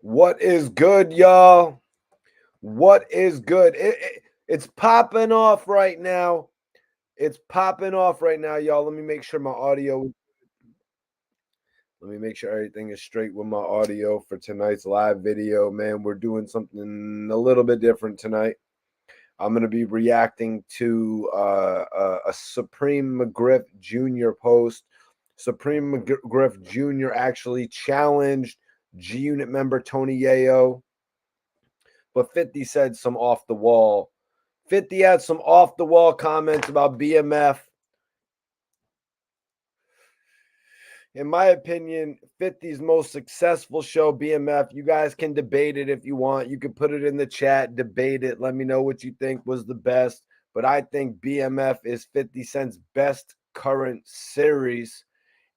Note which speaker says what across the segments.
Speaker 1: What is good, y'all? What is good? It's popping off right now. It's popping off right now, y'all. Let me make sure my audio. Let me make sure everything is straight with my audio for tonight's live video, man. We're doing something a little bit different tonight. I'm going to be reacting to a Supreme McGriff Jr. post. Supreme McGriff Jr. actually challenged G-Unit member Tony Yayo, but 50 said some off the wall. 50 had some off the wall comments about BMF. In my opinion, 50's most successful show, BMF. You guys can debate it if you want. You can put it in the chat, debate it. Let me know what you think was the best. But I think BMF is 50 Cent's best current series.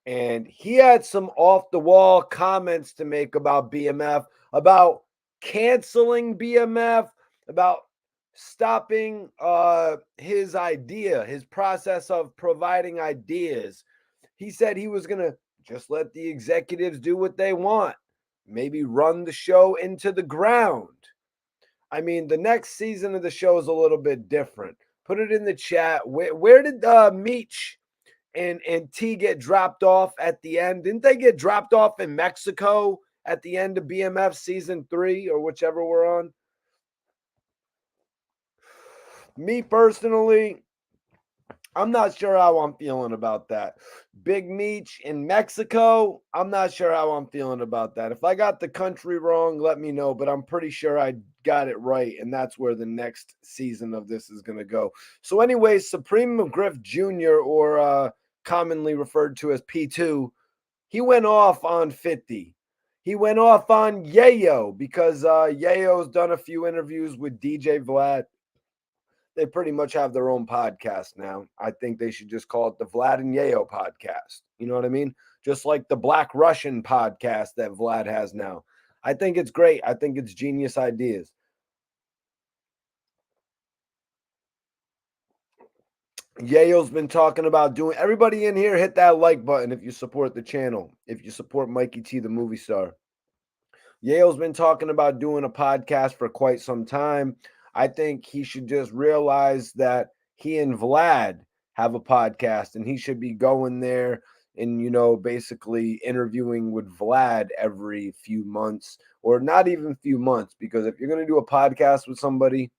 Speaker 1: And he had some off the wall comments to make about BMF, about canceling BMF, about stopping his idea, his process of providing ideas. He said he was going to just let the executives do what they want, maybe run the show into the ground. I mean, the next season of the show is a little bit different. Put it in the chat. Where did Meech and T get dropped off at the end? Didn't they get dropped off in Mexico at the end of BMF season 3 or whichever we're on? Me personally, I'm not sure how I'm feeling about that. Big Meech in Mexico, I'm not sure how I'm feeling about that. If I got the country wrong, let me know, but I'm pretty sure I got it right, and that's where the next season of this is going to go. So anyway, Supreme McGriff Jr., or commonly referred to as P2, he went off on 50. He went off on Yayo because Yayo's done a few interviews with DJ Vlad. They pretty much have their own podcast now. I think they should just call it the Vlad and Yayo podcast. You know what I mean? Just like the Black Russian podcast that Vlad has now. I think it's great. I think it's genius ideas. Yayo's been talking about doing. Everybody in here, hit that like button if you support the channel. If you support Mikey T, the movie star. Yayo's been talking about doing a podcast for quite some time. I think he should just realize that he and Vlad have a podcast and he should be going there and, basically interviewing with Vlad every few months, or not even few months, because if you're going to do a podcast with somebody,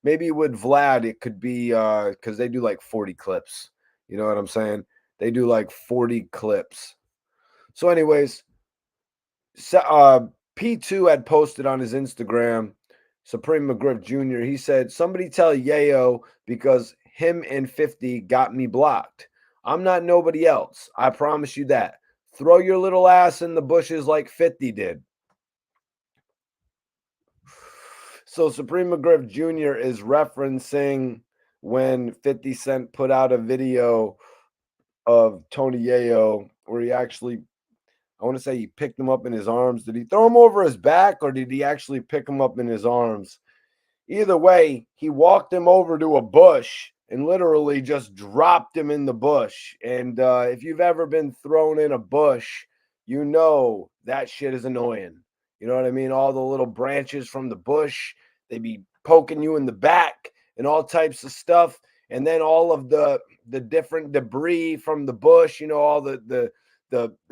Speaker 1: maybe with Vlad, it could be because they do like 40 clips. You know what I'm saying? They do like 40 clips. So anyways, P2 had posted on his Instagram, Supreme McGriff Jr. He said, "Somebody tell Yayo because him and 50 got me blocked. I'm not nobody else. I promise you that. Throw your little ass in the bushes like 50 did." So Supreme McGriff Jr. is referencing when 50 Cent put out a video of Tony Yayo where he actually, I want to say, he picked him up in his arms. Did he throw him over his back or did he actually pick him up in his arms? Either way, he walked him over to a bush and literally just dropped him in the bush. And if you've ever been thrown in a bush, you know that shit is annoying. You know what I mean? All the little branches from the bush, they be poking you in the back and all types of stuff. And then all of the different debris from the bush, all the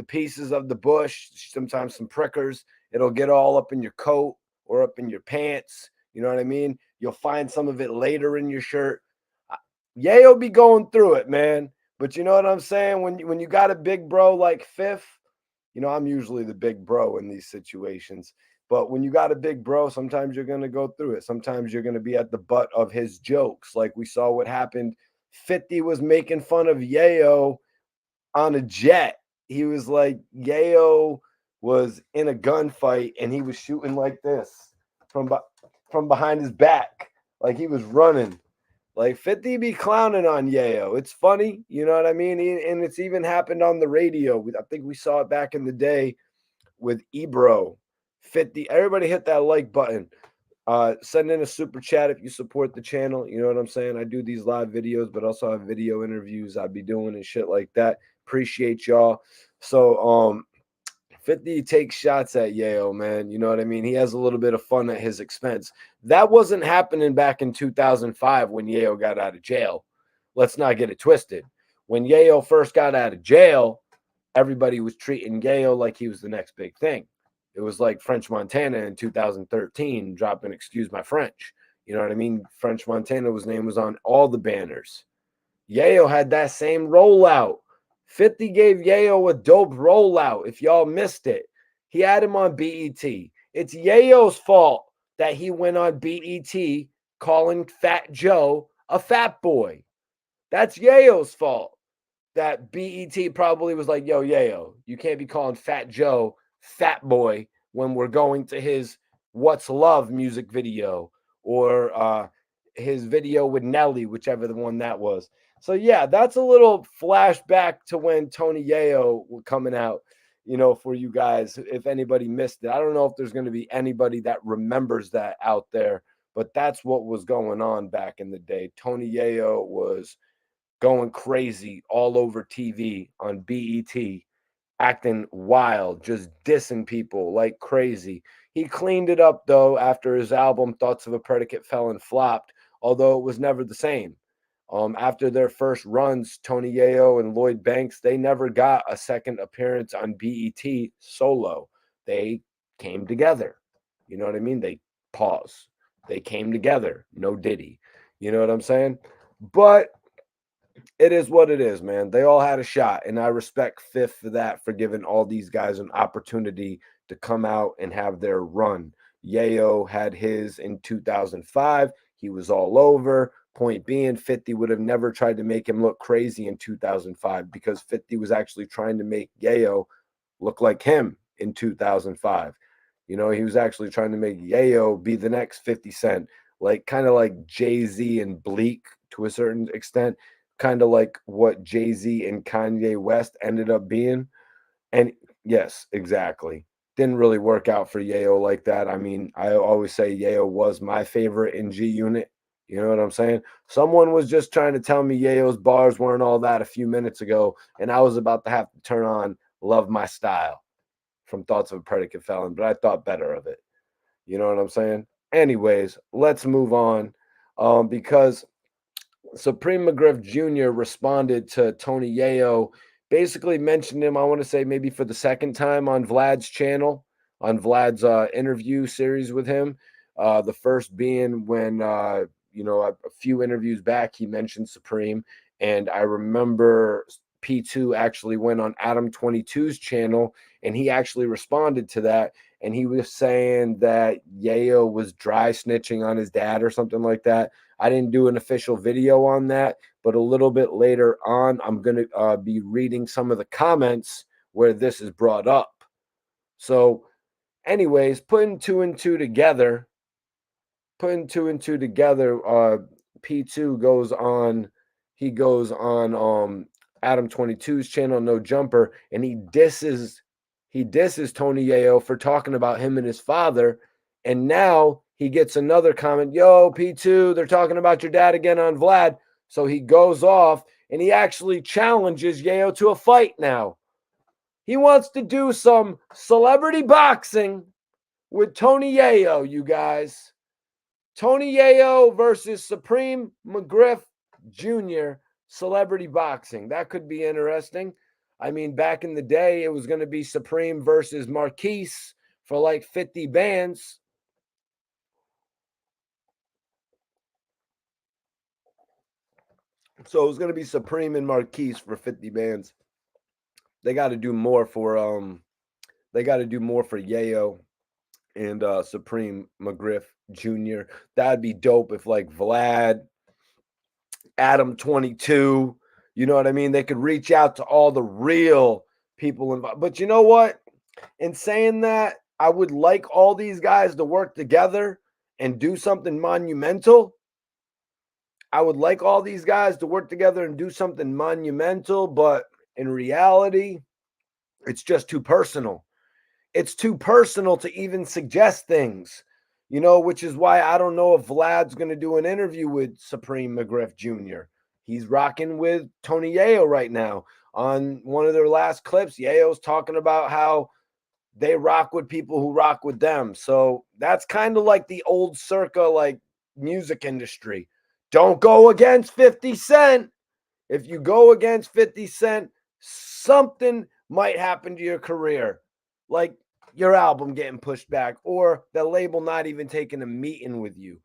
Speaker 1: pieces of the bush, sometimes some prickers, it'll get all up in your coat or up in your pants. You know what I mean? You'll find some of it later in your shirt. Yayo be going through it, man. But you know what I'm saying? When you got a big bro like Fifth, I'm usually the big bro in these situations. But when you got a big bro, sometimes you're going to go through it. Sometimes you're going to be at the butt of his jokes. Like we saw what happened. 50 was making fun of Yayo on a jet. He was like, Yayo was in a gunfight and he was shooting like this from behind his back, like he was running. Like 50 be clowning on Yayo. It's funny, you know what I mean? And it's even happened on the radio. I think we saw it back in the day with Ebro. 50. Everybody hit that like button. Send in a super chat if you support the channel. You know what I'm saying? I do these live videos, but also have video interviews I'd be doing and shit like that. Appreciate y'all. So 50 takes shots at Yayo, man. You know what I mean? He has a little bit of fun at his expense. That wasn't happening back in 2005 when Yayo got out of jail. Let's not get it twisted. When Yayo first got out of jail, everybody was treating Yayo like he was the next big thing. It was like French Montana in 2013 dropping Excuse My French. You know what I mean? French Montana's name was on all the banners. Yayo had that same rollout. 50 gave Yayo a dope rollout. If y'all missed it, he had him on BET. It's Yayo's fault that he went on BET calling Fat Joe a fat boy. That's Yayo's fault. That BET probably was like, yo, Yayo, you can't be calling Fat Joe fat boy when we're going to his What's Love music video or his video with Nelly, whichever the one that was. So yeah, that's a little flashback to when Tony Yayo was coming out, for you guys. If anybody missed it, I don't know if there's going to be anybody that remembers that out there, but that's what was going on back in the day. Tony Yayo was going crazy all over TV on BET, acting wild, just dissing people like crazy. He cleaned it up though after his album Thoughts of a Predicate Felon flopped, although it was never the same. After their first runs, Tony Yayo and Lloyd Banks, they never got a second appearance on BET solo. They came together. You know what I mean? They pause. They came together. No Diddy. You know what I'm saying? But it is what it is, man. They all had a shot, and I respect Fifth for that, for giving all these guys an opportunity to come out and have their run. Yayo had his in 2005. He was all over. Point being, 50 would have never tried to make him look crazy in 2005 because 50 was actually trying to make Yayo look like him in 2005. He was actually trying to make Yayo be the next 50 Cent, like kind of like Jay-Z and Bleak to a certain extent, kind of like what Jay-Z and Kanye West ended up being. And yes, exactly. Didn't really work out for Yayo like that. I mean, I always say Yayo was my favorite in G-Unit. You know what I'm saying? Someone was just trying to tell me Yayo's bars weren't all that a few minutes ago, and I was about to have to turn on Love My Style from Thoughts of a Predicate Felon, but I thought better of it. You know what I'm saying? Anyways, let's move on because Supreme McGriff Jr. responded to Tony Yayo, basically mentioned him, I want to say maybe for the second time on Vlad's channel, on Vlad's interview series with him. The first being when, a few interviews back, he mentioned Supreme. And I remember P2 actually went on Adam 22's channel and he actually responded to that. And he was saying that Yayo was dry snitching on his dad or something like that. I didn't do an official video on that, but a little bit later on, I'm going to be reading some of the comments where this is brought up. So, anyways, putting two and two together, P2 goes on, he goes on Adam 22's channel, No Jumper, and he disses Tony Yayo for talking about him and his father. And now he gets another comment, yo, P2, they're talking about your dad again on Vlad. So he goes off and he actually challenges Yayo to a fight now. He wants to do some celebrity boxing with Tony Yayo, you guys. Tony Yayo versus Supreme McGriff Jr. celebrity boxing. That could be interesting. I mean, back in the day, it was going to be Supreme versus Marquise for like 50 bands. So it was going to be Supreme and Marquise for 50 bands. They got to do more for Yayo and Supreme McGriff Jr. That'd be dope if like Vlad, Adam 22, you know what I mean? They could reach out to all the real people involved. But you know what? In saying that, I would like all these guys to work together and do something monumental. I would like all these guys to work together and do something monumental, but in reality, it's just too personal. It's too personal to even suggest things, which is why I don't know if Vlad's going to do an interview with Supreme McGriff Jr. He's rocking with Tony Yayo right now. On one of their last clips, Yayo's talking about how they rock with people who rock with them. So that's kind of like the old circa like music industry. Don't go against 50 Cent. If you go against 50 Cent, something might happen to your career. Like your album getting pushed back or the label not even taking a meeting with you.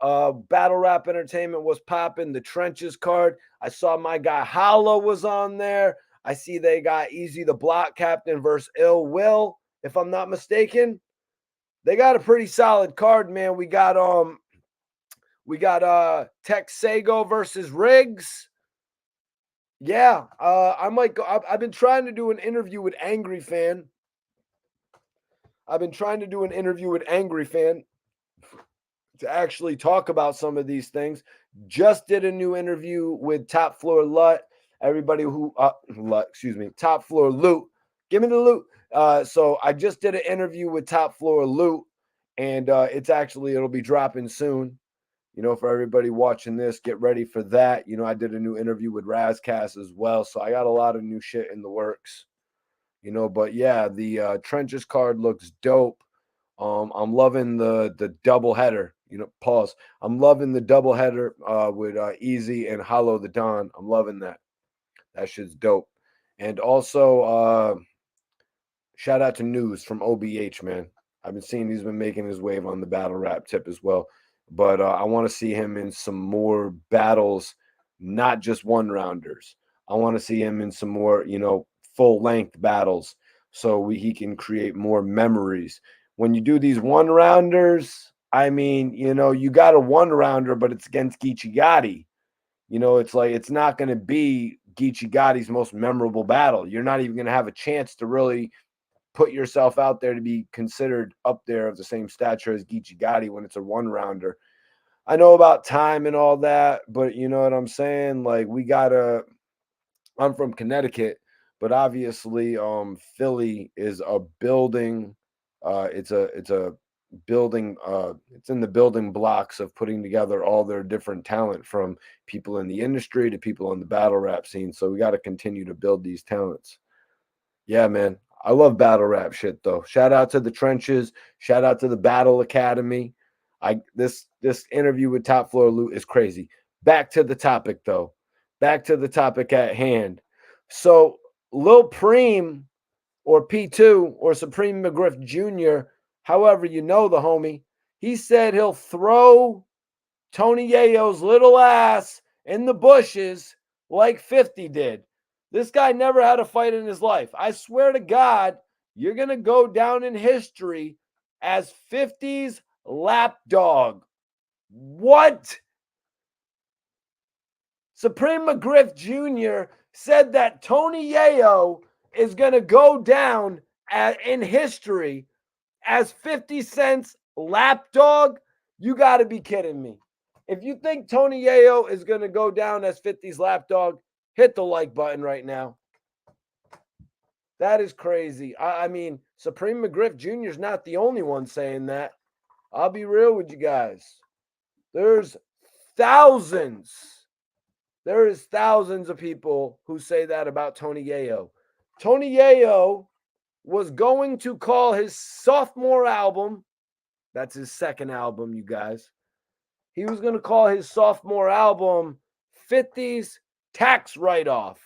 Speaker 1: Battle Rap Entertainment was popping. The Trenches card. I saw my guy Hollow was on there. I see they got Easy the Block Captain versus Ill Will, if I'm not mistaken. They got a pretty solid card, man. We got Tex Sago versus Riggs. Yeah, I might go. I've been trying to do an interview with Angry Fan. To actually talk about some of these things. Just did a new interview with Top Floor Lut. Everybody who, Top Floor Loot. Give me the loot. So I just did an interview with Top Floor Loot, and it'll be dropping soon. For everybody watching this, get ready for that. I did a new interview with Razcast as well. So I got a lot of new shit in the works. But yeah, the Trenches card looks dope. I'm loving the double header. Pause. I'm loving the double header with Easy and Hollow the Don. I'm loving that. That shit's dope. And also, shout out to News from OBH, man. I've been seeing he's been making his wave on the battle rap tip as well. But I want to see him in some more battles, not just one rounders. I want to see him in some more, full length battles so he can create more memories. When you do these one rounders, I mean, you got a one rounder, but it's against Geechee Gotti. It's like it's not going to be Geechee Gotti's most memorable battle. You're not even going to have a chance to really put yourself out there to be considered up there of the same stature as Geechee Gotti when it's a one rounder. I know about time and all that, but you know what I'm saying? Like I'm from Connecticut, but obviously Philly is a building. It's a building. It's in the building blocks of putting together all their different talent from people in the industry to people in the battle rap scene. So we got to continue to build these talents. Yeah, man. I love battle rap shit though. Shout out to the Trenches. Shout out to the Battle Academy. This interview with Top Floor Loot is crazy. Back to the topic though. Back to the topic at hand. So Lil Preem or P2 or Supreme McGriff Jr., however you know the homie, he said he'll throw Tony Yayo's little ass in the bushes like 50 did. This guy never had a fight in his life. I swear to God, you're going to go down in history as 50's lapdog. What? Supreme McGriff Jr. said that Tony Yayo is going to go down in history as 50 Cent's lapdog. You got to be kidding me. If you think Tony Yayo is going to go down as 50's lapdog, hit the like button right now. That is crazy. I mean, Supreme McGriff Jr. is not the only one saying that. I'll be real with you guys. There's thousands. There is thousands of people who say that about Tony Yayo. Tony Yayo was going to call his sophomore album, that's his second album, you guys. He was going to call his sophomore album 50's Tax Write-Off.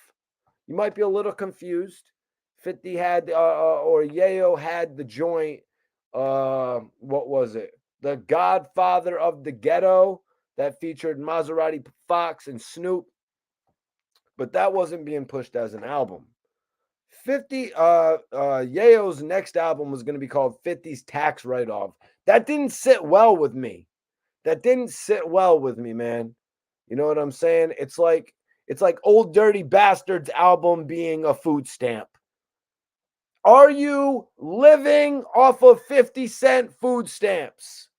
Speaker 1: You might be a little confused. 50 had, or Yayo had the joint, what was it? The Godfather of the Ghetto that featured Maserati Fox and Snoop. But that wasn't being pushed as an album. 50, Yayo's next album was going to be called 50's Tax Write-Off. That didn't sit well with me. Man. You know what I'm saying? It's like Old Dirty Bastard's album being a food stamp. Are you living off of 50 cent food stamps?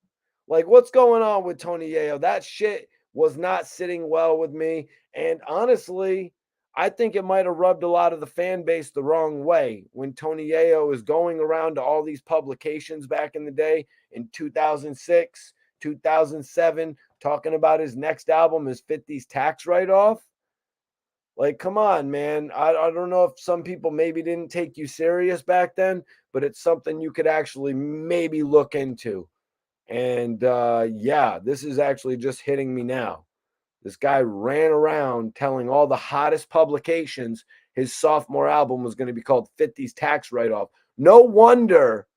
Speaker 1: Like, what's going on with Tony Yayo? That shit was not sitting well with me. And honestly, I think it might have rubbed a lot of the fan base the wrong way when Tony Yayo is going around to all these publications back in the day in 2006, 2007, talking about his next album is 50's Tax Write-Off. Like, come on, man. I don't know if some people maybe didn't take you serious back then, but it's something you could actually maybe look into. And yeah, this is actually just hitting me now. This guy ran around telling all the hottest publications his sophomore album was going to be called 50's Tax Write Off. No wonder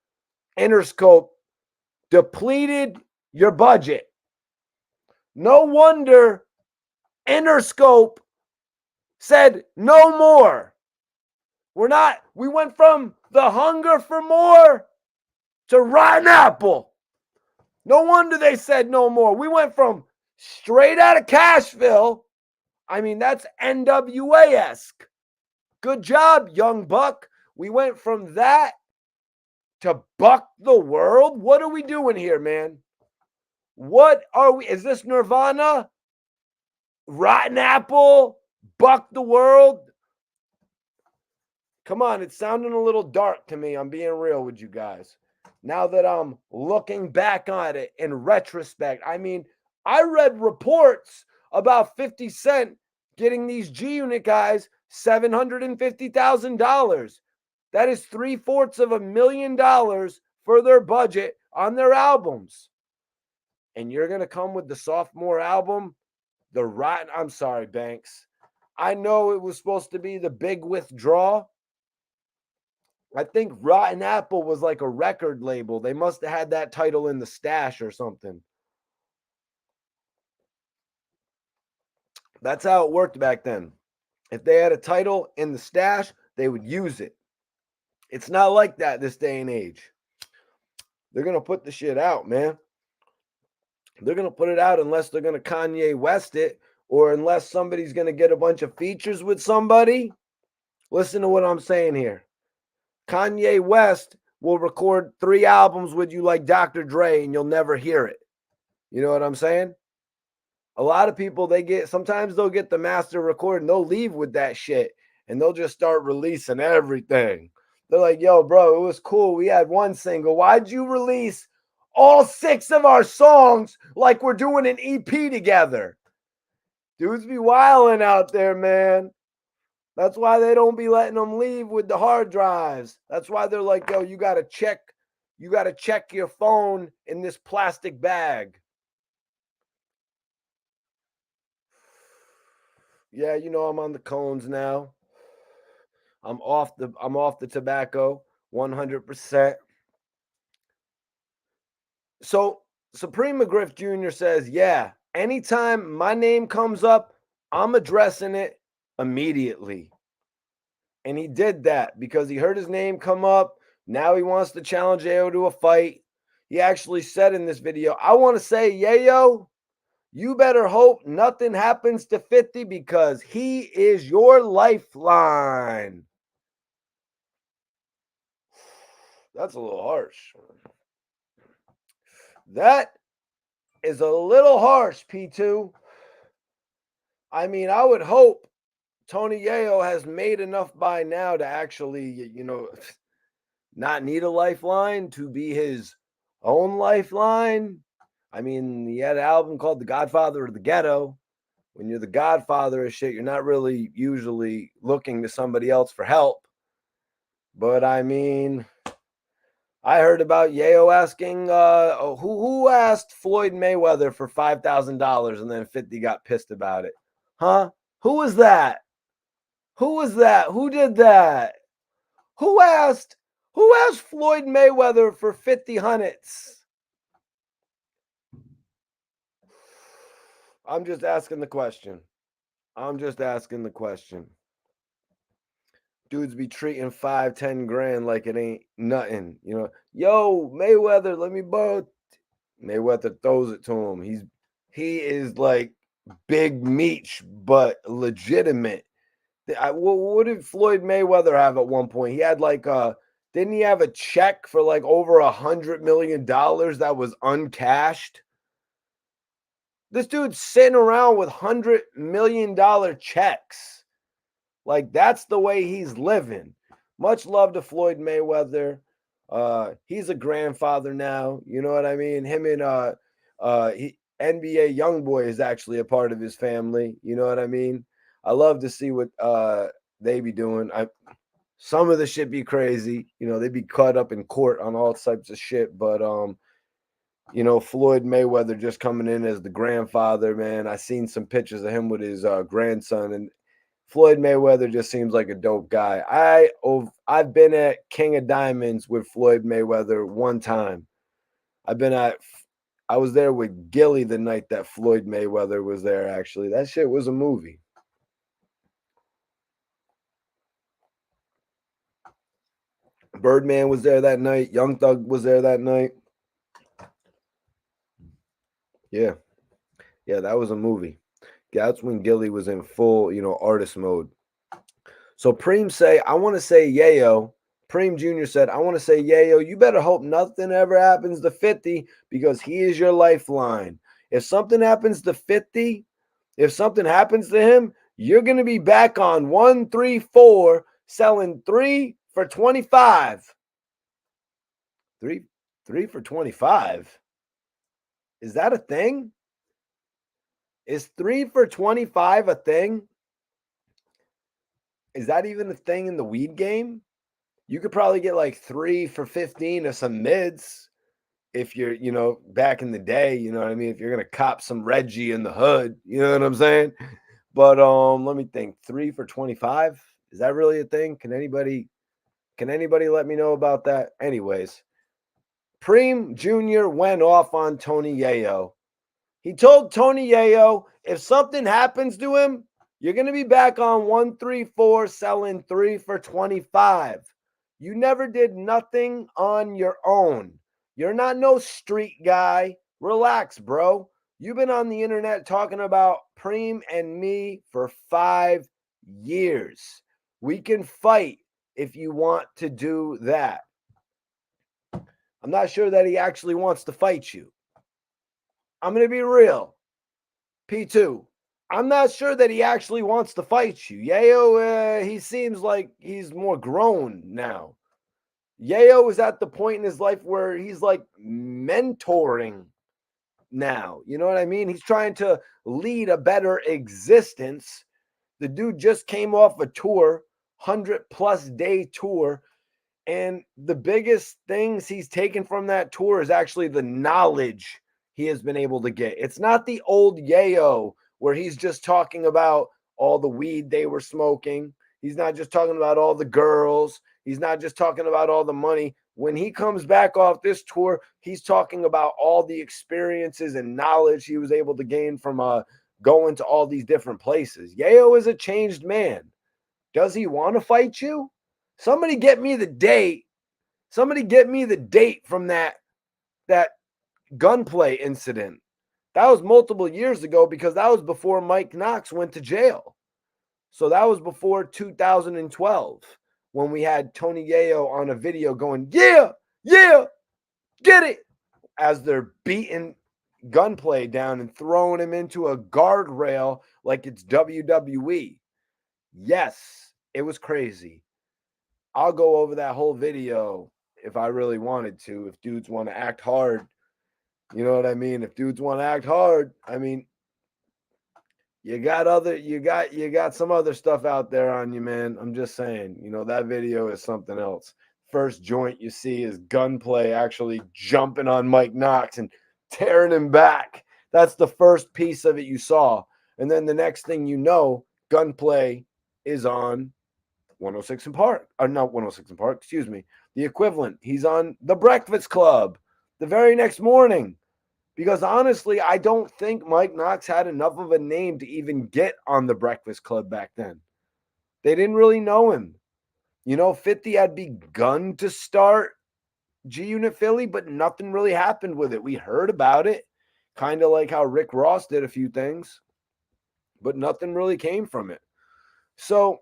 Speaker 1: Interscope depleted your budget. No wonder Interscope said no more. We went from the hunger for more to rotten apple. No wonder they said no more. We went from straight out of Cashville. I mean, that's NWA-esque. Good job, young buck. We went from that to buck the world. What are we doing here, man? What are we? Is this Nirvana? Rotten apple? Buck the world? Come on, it's sounding a little dark to me. I'm being real with you guys. Now that I'm looking back on it in retrospect, I mean, I read reports about 50 Cent getting these G-Unit guys $750,000. That is 3/4 million dollars for their budget on their albums. And you're going to come with the sophomore album, the rotten. I'm sorry, Banks. I know it was supposed to be the big withdrawal. I think Rotten Apple was like a record label. They must have had that title in the stash or something. That's how it worked back then. If they had a title in the stash, they would use it. It's not like that this day and age. They're going to put the shit out, man. They're going to put it out unless they're going to Kanye West it, or unless somebody's going to get a bunch of features with somebody. Listen to what I'm saying here. Kanye West will record 3 albums with you like Dr. Dre and you'll never hear it. You know what I'm saying? A lot of people, sometimes they'll get the master record and they'll leave with that shit and they'll just start releasing everything. They're like, yo, bro, it was cool. We had one single. Why'd you release all 6 of our songs like we're doing an EP together? Dudes be wilding out there, man. That's why they don't be letting them leave with the hard drives. That's why they're like, yo, you got to check your phone in this plastic bag. Yeah, you know, I'm on the cones now. I'm off the tobacco 100%. So Supreme McGriff Jr. says, yeah, anytime my name comes up, I'm addressing it immediately. And he did that because he heard his name come up. Now he wants to challenge Yayo to a fight. He actually said in this video, I want to say, Yayo, you better hope nothing happens to 50 because he is your lifeline. That's a little harsh. That is a little harsh, P2. I mean, I would hope Tony Yayo has made enough by now to actually, you know, not need a lifeline, to be his own lifeline. I mean, he had an album called The Godfather of the Ghetto. When you're the godfather of shit, you're not really usually looking to somebody else for help. But I mean, I heard about Yayo asking who asked Floyd Mayweather for $5,000 and then 50 got pissed about it. Huh? Who was that? Who was that? Who did that? Who asked Floyd Mayweather for 50 hundreds? I'm just asking the question. Dudes be treating 5-10 grand like it ain't nothing. You know, yo, Mayweather, let me borrow. Mayweather throws it to him. He is like Big Meech, but legitimate. What did Floyd Mayweather have at one point? He had like didn't he have a check for like over $100 million that was uncashed? This dude's sitting around with $100 million checks. Like, that's the way he's living. Much love to Floyd Mayweather. He's a grandfather now. You know what I mean? Him and NBA Youngboy is actually a part of his family. You know what I mean? I love to see what they be doing. Some of the shit be crazy, they be caught up in court on all types of shit. But Floyd Mayweather just coming in as the grandfather, man. I seen some pictures of him with his grandson, and Floyd Mayweather just seems like a dope guy. I've been at King of Diamonds with Floyd Mayweather one time. I was there with Gilly the night that Floyd Mayweather was there, actually. That shit was a movie. Birdman was there that night. Young Thug was there that night. Yeah. Yeah, that was a movie. Yeah, that's when Gilly was in full, artist mode. So Preem I want to say Yayo. Preem Jr. said, I want to say Yayo, you better hope nothing ever happens to 50 because he is your lifeline. If something happens to 50, if something happens to him, you're going to be back on 134 selling 3 for 25. 3 for 25. Is that a thing? Is 3 for 25 a thing? Is that even a thing in the weed game? You could probably get like 3 for 15 of some mids if you're, back in the day, you know what I mean? If you're gonna cop some Reggie in the hood, you know what I'm saying? But let me think. 3 for 25? Is that really a thing? Can anybody let me know about that? Anyways, Preem Jr. went off on Tony Yayo. He told Tony Yayo, if something happens to him, you're going to be back on 134 selling 3 for 25. You never did nothing on your own. You're not no street guy. Relax, bro. You've been on the internet talking about Preem and me for 5 years. We can fight if you want to do that. I'm not sure that he actually wants to fight you. I'm going to be real. P2. I'm not sure that he actually wants to fight you. Yayo, he seems like he's more grown now. Yayo is at the point in his life where he's like mentoring now. You know what I mean? He's trying to lead a better existence. The dude just came off a tour, 100+ day tour. And the biggest things he's taken from that tour is actually the knowledge he has been able to get. It's not the old Yayo where he's just talking about all the weed they were smoking. He's not just talking about all the girls. He's not just talking about all the money. When he comes back off this tour, he's talking about all the experiences and knowledge he was able to gain from going to all these different places. Yayo is a changed man. Does he want to fight you? Somebody get me the date. Somebody get me the date from that gunplay incident. That was multiple years ago because that was before Mike Knox went to jail. So that was before 2012 when we had Tony Yayo on a video going, yeah, yeah, get it, as they're beating gunplay down and throwing him into a guardrail like it's WWE. Yes, it was crazy. I'll go over that whole video if I really wanted to, if dudes want to act hard. You know what I mean? If dudes want to act hard, I mean, you got some other stuff out there on you, man. I'm just saying, that video is something else. First joint you see is gunplay actually jumping on Mike Knox and tearing him back. That's the first piece of it you saw. And then the next thing you know, gunplay is on 106 in Park, or not 106 in Park, excuse me, the equivalent. He's on The Breakfast Club the very next morning. Because honestly, I don't think Mike Knox had enough of a name to even get on The Breakfast Club back then. They didn't really know him. 50 had begun to start G-Unit Philly, but nothing really happened with it. We heard about it, kind of like how Rick Ross did a few things, but nothing really came from it. So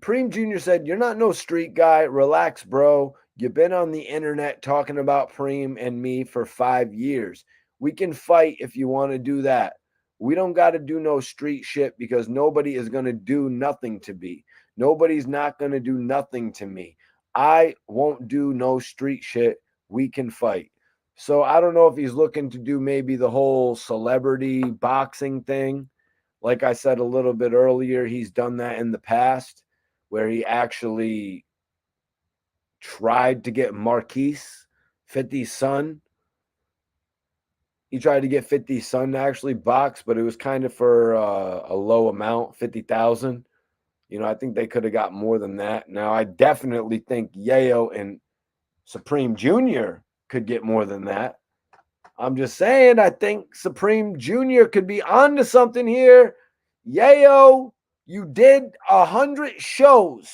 Speaker 1: Preem Jr. said, you're not no street guy. Relax, bro. You've been on the internet talking about Preem and me for 5 years. We can fight if you want to do that. We don't got to do no street shit because nobody is going to do nothing to me. Nobody's not going to do nothing to me. I won't do no street shit. We can fight. So I don't know if he's looking to do maybe the whole celebrity boxing thing, like I said a little bit earlier, he's done that in the past where he actually tried to get Marquise, 50's son. He tried to get 50's son to actually box, but it was kind of for a low amount, 50,000. You know, I think they could have got more than that. Now, I definitely think Yayo and Supreme Jr. could get more than that. I'm just saying, I think Supreme Jr. could be onto something here. Yayo, you did 100 shows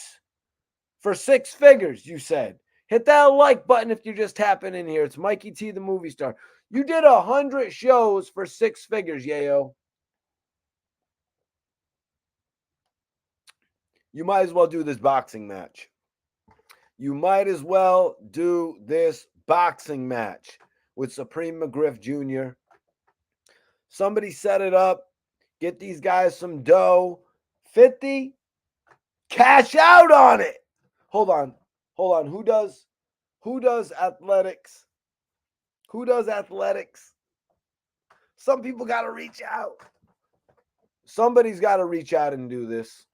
Speaker 1: for 6 figures, you said. Hit that like button if you're just tapping in here. It's Mikey T, the movie star. You did 100 shows for 6 figures, Yayo. You might as well do this boxing match. You might as well do this boxing match with Supreme McGriff Jr. Somebody set it up. Get these guys some dough. 50. Cash out on it. Hold on. Who does athletics? Who does athletics? Some people got to reach out. Somebody's got to reach out and do this.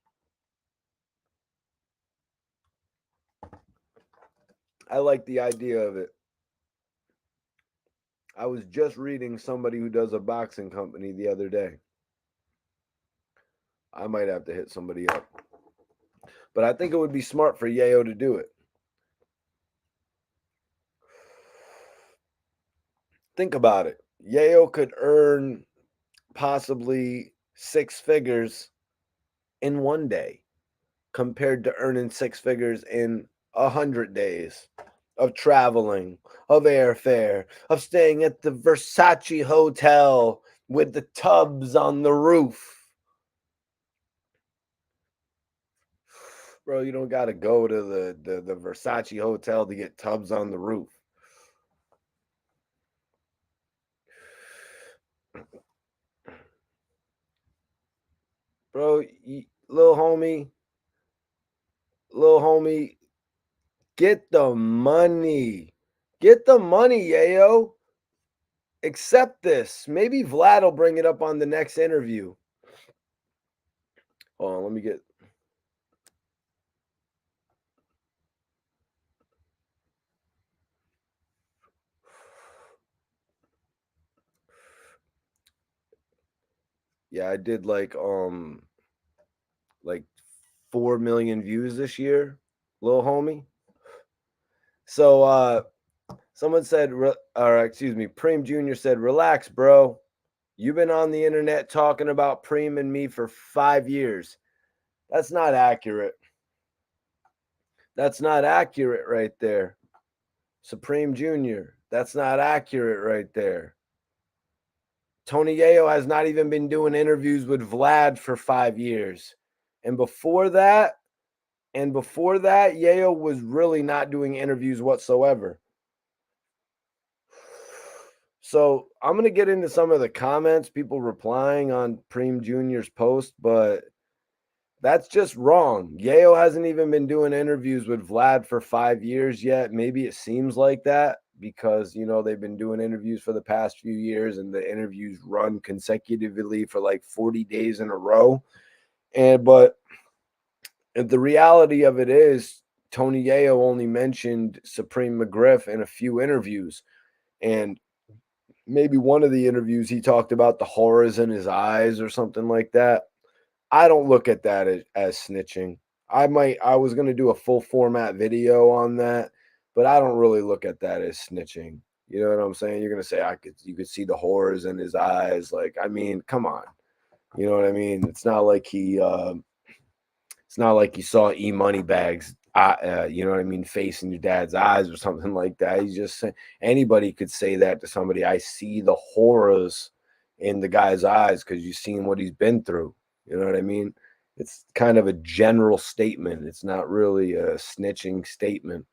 Speaker 1: I like the idea of it. I was just reading somebody who does a boxing company the other day. I might have to hit somebody up. But I think it would be smart for Yayo to do it. Think about it. Yayo could earn possibly 6 figures in one day compared to earning 6 figures in 100 days of traveling, of airfare, of staying at the Versace hotel with the tubs on the roof. Bro, you don't got to go to the Versace hotel to get tubs on the roof. Bro, little homie, get the money. Get the money, Yayo. Accept this. Maybe Vlad will bring it up on the next interview. Hold on, let me get. Yeah, I did like 4 million views this year, little homie. So someone said, or excuse me, Preem Jr. said, relax, bro. You've been on the internet talking about Preem and me for 5 years. That's not accurate. That's not accurate right there. Supreme Jr. That's not accurate right there. Tony Yayo has not even been doing interviews with Vlad for 5 years. And before that, Yayo was really not doing interviews whatsoever. So I'm going to get into some of the comments, people replying on Preem Jr.'s post, but that's just wrong. Yayo hasn't even been doing interviews with Vlad for 5 years yet. Maybe it seems like that because, you know, they've been doing interviews for the past few years and the interviews run consecutively for like 40 days in a row. But the reality of it is Tony Yayo only mentioned Supreme McGriff in a few interviews. And maybe one of the interviews he talked about the horrors in his eyes or something like that. I don't look at that as snitching. I was going to do a full format video on that, but I don't really look at that as snitching. You know what I'm saying? You're going to say you could see the horrors in his eyes. Like, I mean, come on. You know what I mean? It's not like he saw E-Money bags you know what I mean, face in your dad's eyes or something like that. He's just saying anybody could say that to somebody. I see the horrors in the guy's eyes because you've seen what he's been through. You know what I mean? It's kind of a general statement. It's not really a snitching statement.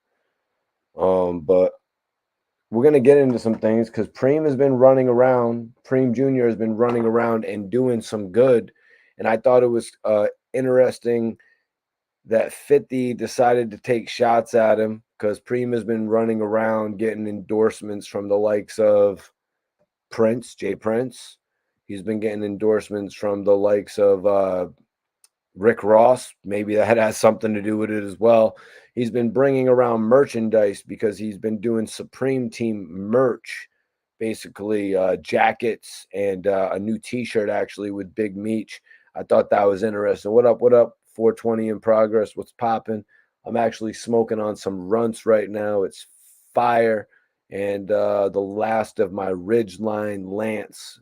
Speaker 1: But we're gonna get into some things because Preem has been running around. Preem Jr. has been running around and doing some good. And I thought it was interesting that 50 decided to take shots at him because Preem has been running around getting endorsements from the likes of Prince, Jay Prince, He's been getting endorsements from the likes of Rick Ross. Maybe that has something to do with it as well. He's been bringing around merchandise because he's been doing Supreme Team merch, basically jackets and a new T-shirt actually with Big Meech. I thought that was interesting. What up? What up? 420 in progress. What's popping? I'm actually smoking on some runts right now. It's fire. And the last of my Ridgeline Lance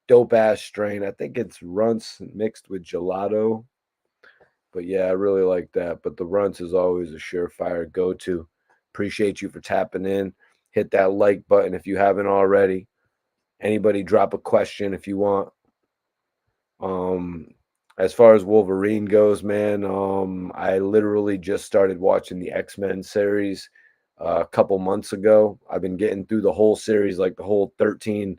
Speaker 1: dope ass strain. I think it's runts mixed with gelato. But yeah, I really like that. But the runts is always a surefire go to. Appreciate you for tapping in. Hit that like button if you haven't already. Anybody drop a question if you want. Um, as far as Wolverine goes, man, I literally just started watching the X-Men series a couple months ago. I've been getting through the whole series, like the whole 13.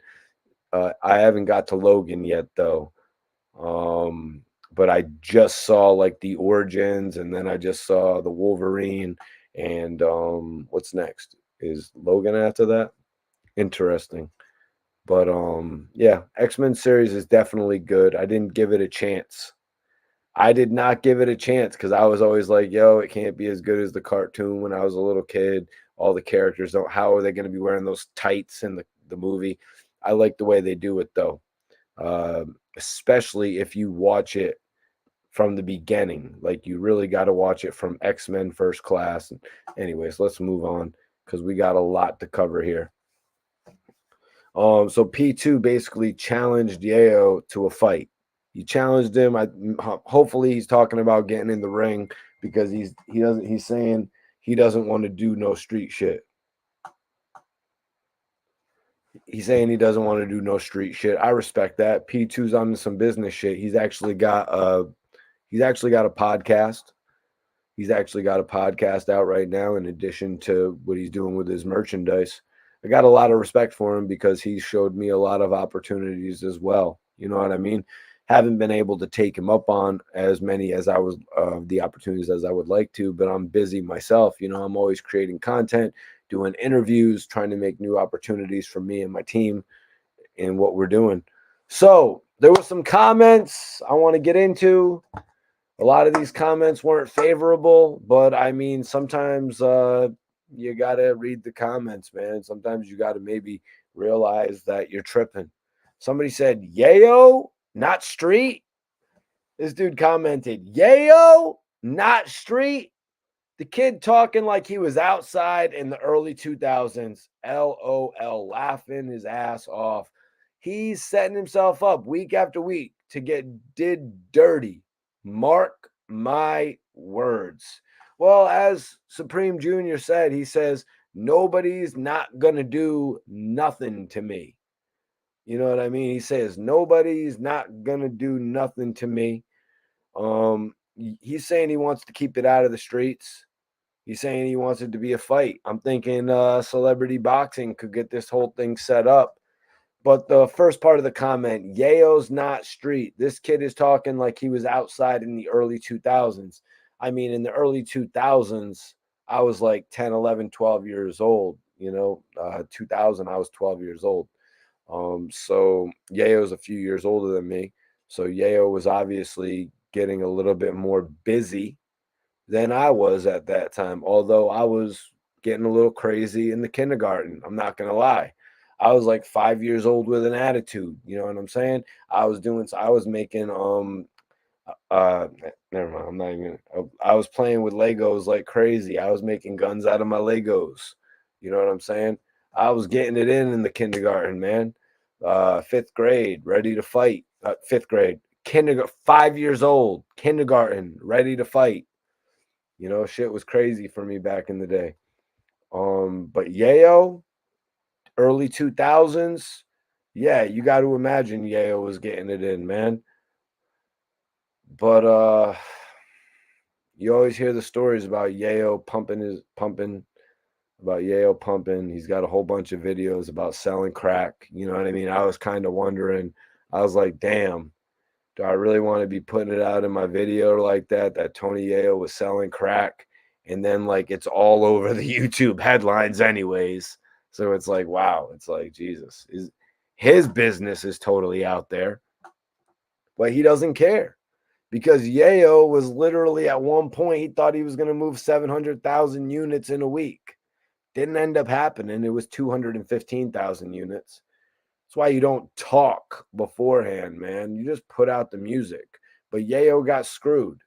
Speaker 1: I haven't got to Logan yet though. Um, but I just saw like the origins, and then I just saw the Wolverine, and what's next? Is Logan after that? Interesting. But yeah, X-Men series is definitely good. I didn't give it a chance. I did not give it a chance because I was always like, yo, it can't be as good as the cartoon when I was a little kid. All the characters don't, how are they going to be wearing those tights in the movie? I like the way they do it though. Especially if you watch it from the beginning. Like you really got to watch it from X-Men First Class. Anyways, let's move on because we got a lot to cover here. So P2 basically challenged Yayo to a fight. He challenged him. Hopefully he's talking about getting in the ring because he's saying he doesn't want to do no street shit. He's saying he doesn't want to do no street shit. I respect that. P2's on some business shit. He's actually got a podcast. He's actually got a podcast out right now in addition to what he's doing with his merchandise. I got a lot of respect for him because he showed me a lot of opportunities as well. You know what I mean? Haven't been able to take him up on as many as I was the opportunities as I would like to, but I'm busy myself. You know, I'm always creating content, doing interviews, trying to make new opportunities for me and my team in what we're doing. So there were some comments I want to get into. A lot of these comments weren't favorable, but I mean, sometimes you got to read the comments, man. Sometimes you got to maybe realize that you're tripping. Somebody said, Yayo, not street. This dude commented, Yayo, not street. The kid talking like he was outside in the early 2000s. LOL, laughing his ass off. He's setting himself up week after week to get did dirty. Mark my words. Well, as Supreme Junior said, he says, nobody's not going to do nothing to me. You know what I mean? He says, nobody's not going to do nothing to me. He's saying he wants to keep it out of the streets. He's saying he wants it to be a fight. I'm thinking celebrity boxing could get this whole thing set up. But the first part of the comment, Yayo's not street. This kid is talking like he was outside in the early 2000s. I mean, in the early 2000s, I was like 10, 11, 12 years old. 2000, I was 12 years old. So Yayo's a few years older than me. So Yayo was obviously getting a little bit more busy than I was at that time, although I was getting a little crazy in the kindergarten. I'm not going to lie. I was like 5 years old with an attitude. You know what I'm saying? I was making, never mind. I'm not even, I was playing with Legos like crazy. I was making guns out of my Legos. You know what I'm saying? I was getting it in the kindergarten, man. Fifth grade, ready to fight. Fifth grade, kindergarten, 5 years old, kindergarten, ready to fight. You know, shit was crazy for me back in the day. But Yayo, early 2000s, yeah, you got to imagine Yayo was getting it in, man. But you always hear the stories about Yayo pumping, about Yayo pumping. He's got a whole bunch of videos about selling crack. You know what I mean? I was kind of wondering. I was like, damn, do I really want to be putting it out in my video like that Tony Yayo was selling crack? And then like it's all over the YouTube headlines anyways. So it's like, wow, it's like Jesus. His business is totally out there, but he doesn't care because Yayo was literally at one point, he thought he was going to move 700,000 units in a week. Didn't end up happening. It was 215,000 units. That's why you don't talk beforehand, man. You just put out the music. But Yayo got screwed.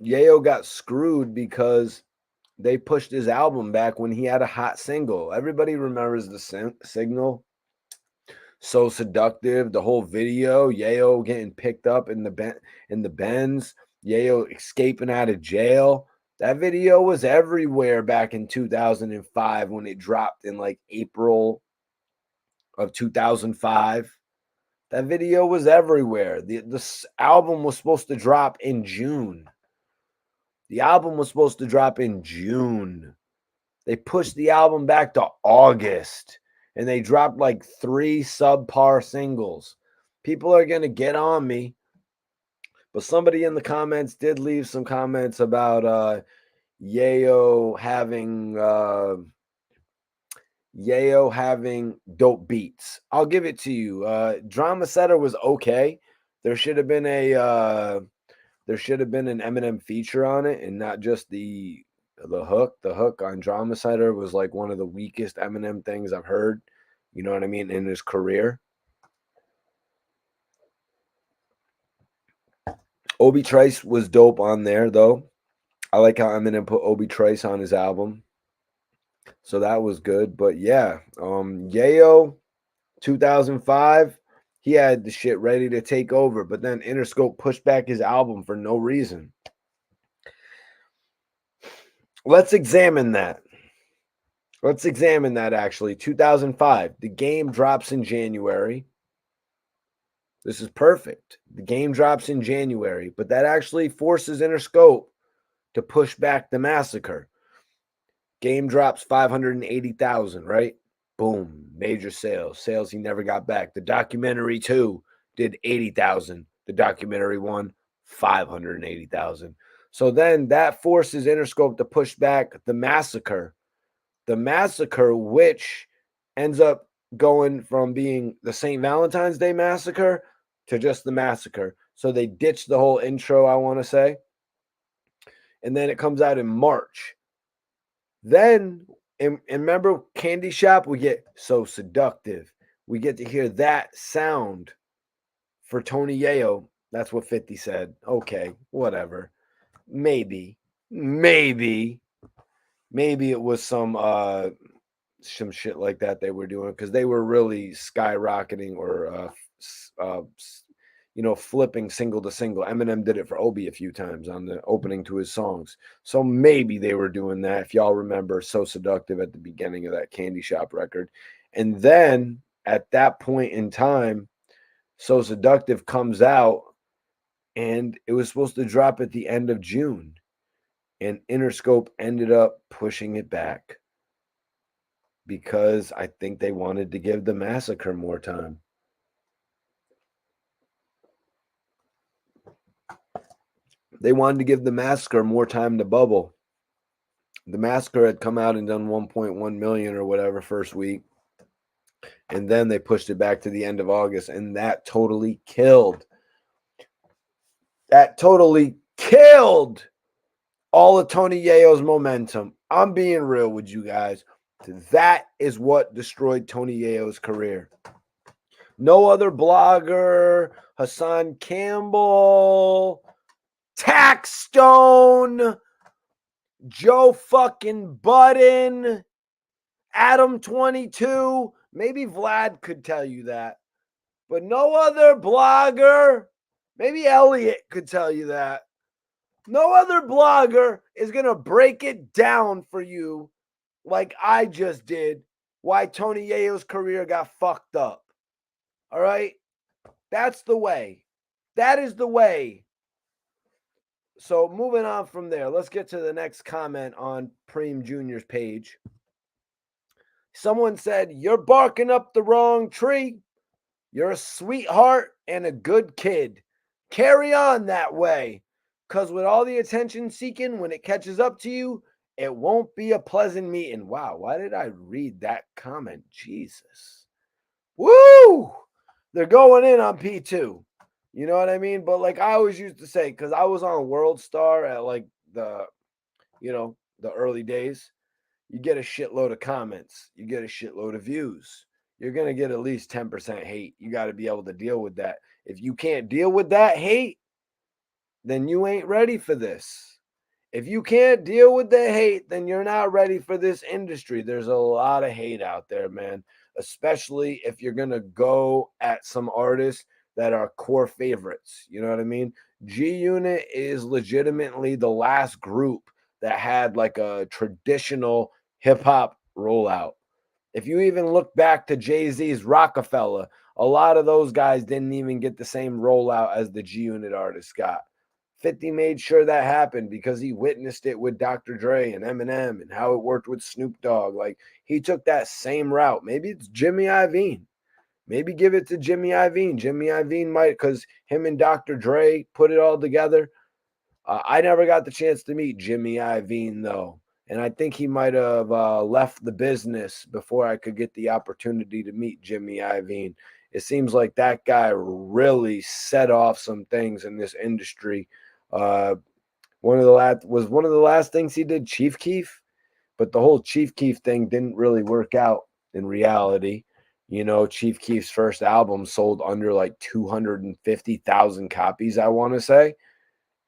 Speaker 1: Yayo got screwed because they pushed his album back when he had a hot single. Everybody remembers the signal. So Seductive, the whole video, Yayo getting picked up in the Benz, Yayo escaping out of jail. That video was everywhere back in 2005 when it dropped in like April of 2005. That video was everywhere. This album was supposed to drop in June. The album was supposed to drop in June. They pushed the album back to August and they dropped like 3 subpar singles. People are going to get on me, but somebody in the comments did leave some comments about Yayo having dope beats. I'll give it to you. Drama Setter was okay. There should have been an Eminem feature on it and not just the hook. The hook on Drama Setter was like one of the weakest Eminem things I've heard. You know what I mean? In his career. Obi Trice was dope on there though. I like how Eminem put Obi Trice on his album. So that was good. But yeah, Yayo 2005, he had the shit ready to take over, but then Interscope pushed back his album for no reason. Let's examine that. Actually. 2005, the game drops in January. This is perfect. The game drops in January, but that actually forces Interscope to push back the massacre. Game drops 580,000, right? Boom, major sales he never got back. The documentary 2 did 80,000. The documentary 1, 580,000. So then that forces Interscope to push back the massacre, which ends up going from being the St. Valentine's Day massacre to just the massacre. So they ditched the whole intro, I want to say. And then it comes out in March. Then, and remember Candy Shop, we get So Seductive. We get to hear that sound for Tony Yayo. That's what 50 said. Okay, whatever. Maybe it was some shit like that they were doing because they were really skyrocketing or flipping single to single. Eminem did it for Obi a few times on the opening to his songs. So maybe they were doing that. If y'all remember So Seductive at the beginning of that Candy Shop record. And then at that point in time, So Seductive comes out and it was supposed to drop at the end of June. And Interscope ended up pushing it back because I think they wanted to give the massacre more time. They wanted to give the massacre more time to bubble. The massacre had come out and done 1.1 million or whatever first week. And then they pushed it back to the end of August. And that totally killed. All of Tony Yayo's momentum. I'm being real with you guys. That is what destroyed Tony Yayo's career. No other blogger, Hassan Campbell, Taxstone, Joe fucking Budden, Adam 22. Maybe Vlad could tell you that. But no other blogger, maybe Elliot could tell you that. No other blogger is going to break it down for you like I just did why Tony Yayo's career got fucked up. All right? That's the way. That is the way. So moving on from there, let's get to the next comment on Preem Jr.'s page. Someone said, "You're barking up the wrong tree. You're a sweetheart and a good kid. Carry on that way. Because with all the attention seeking, when it catches up to you, It won't be a pleasant meeting. Wow, why did I read that comment? Jesus. Woo! They're going in on P2. You know what I mean? But like I always used to say, because I was on World Star at like the early days, you get a shitload of comments, you get a shitload of views. You're going to get at least 10% hate. You got to be able to deal with that. If you can't deal with that hate, then you ain't ready for this. If you can't deal with the hate, then you're not ready for this industry. There's a lot of hate out there, man, especially if you're going to go at some artists that are core favorites. You know what I mean? G-Unit is legitimately the last group that had like a traditional hip hop rollout. If you even look back to Jay-Z's Rockefeller, a lot of those guys didn't even get the same rollout as the G-Unit artists got. 50 made sure that happened because he witnessed it with Dr. Dre and Eminem and how it worked with Snoop Dogg. Like he took that same route. Maybe it's Jimmy Iovine. Maybe give it to Jimmy Iovine. Jimmy Iovine might, because him and Dr. Dre put it all together. I never got the chance to meet Jimmy Iovine though, and I think he might have left the business before I could get the opportunity to meet Jimmy Iovine. It seems like that guy really set off some things in this industry. Uh, one of the last things he did, Chief Keef, but the whole Chief Keef thing didn't really work out in reality. Chief Keef's first album sold under like 250,000 copies, I want to say,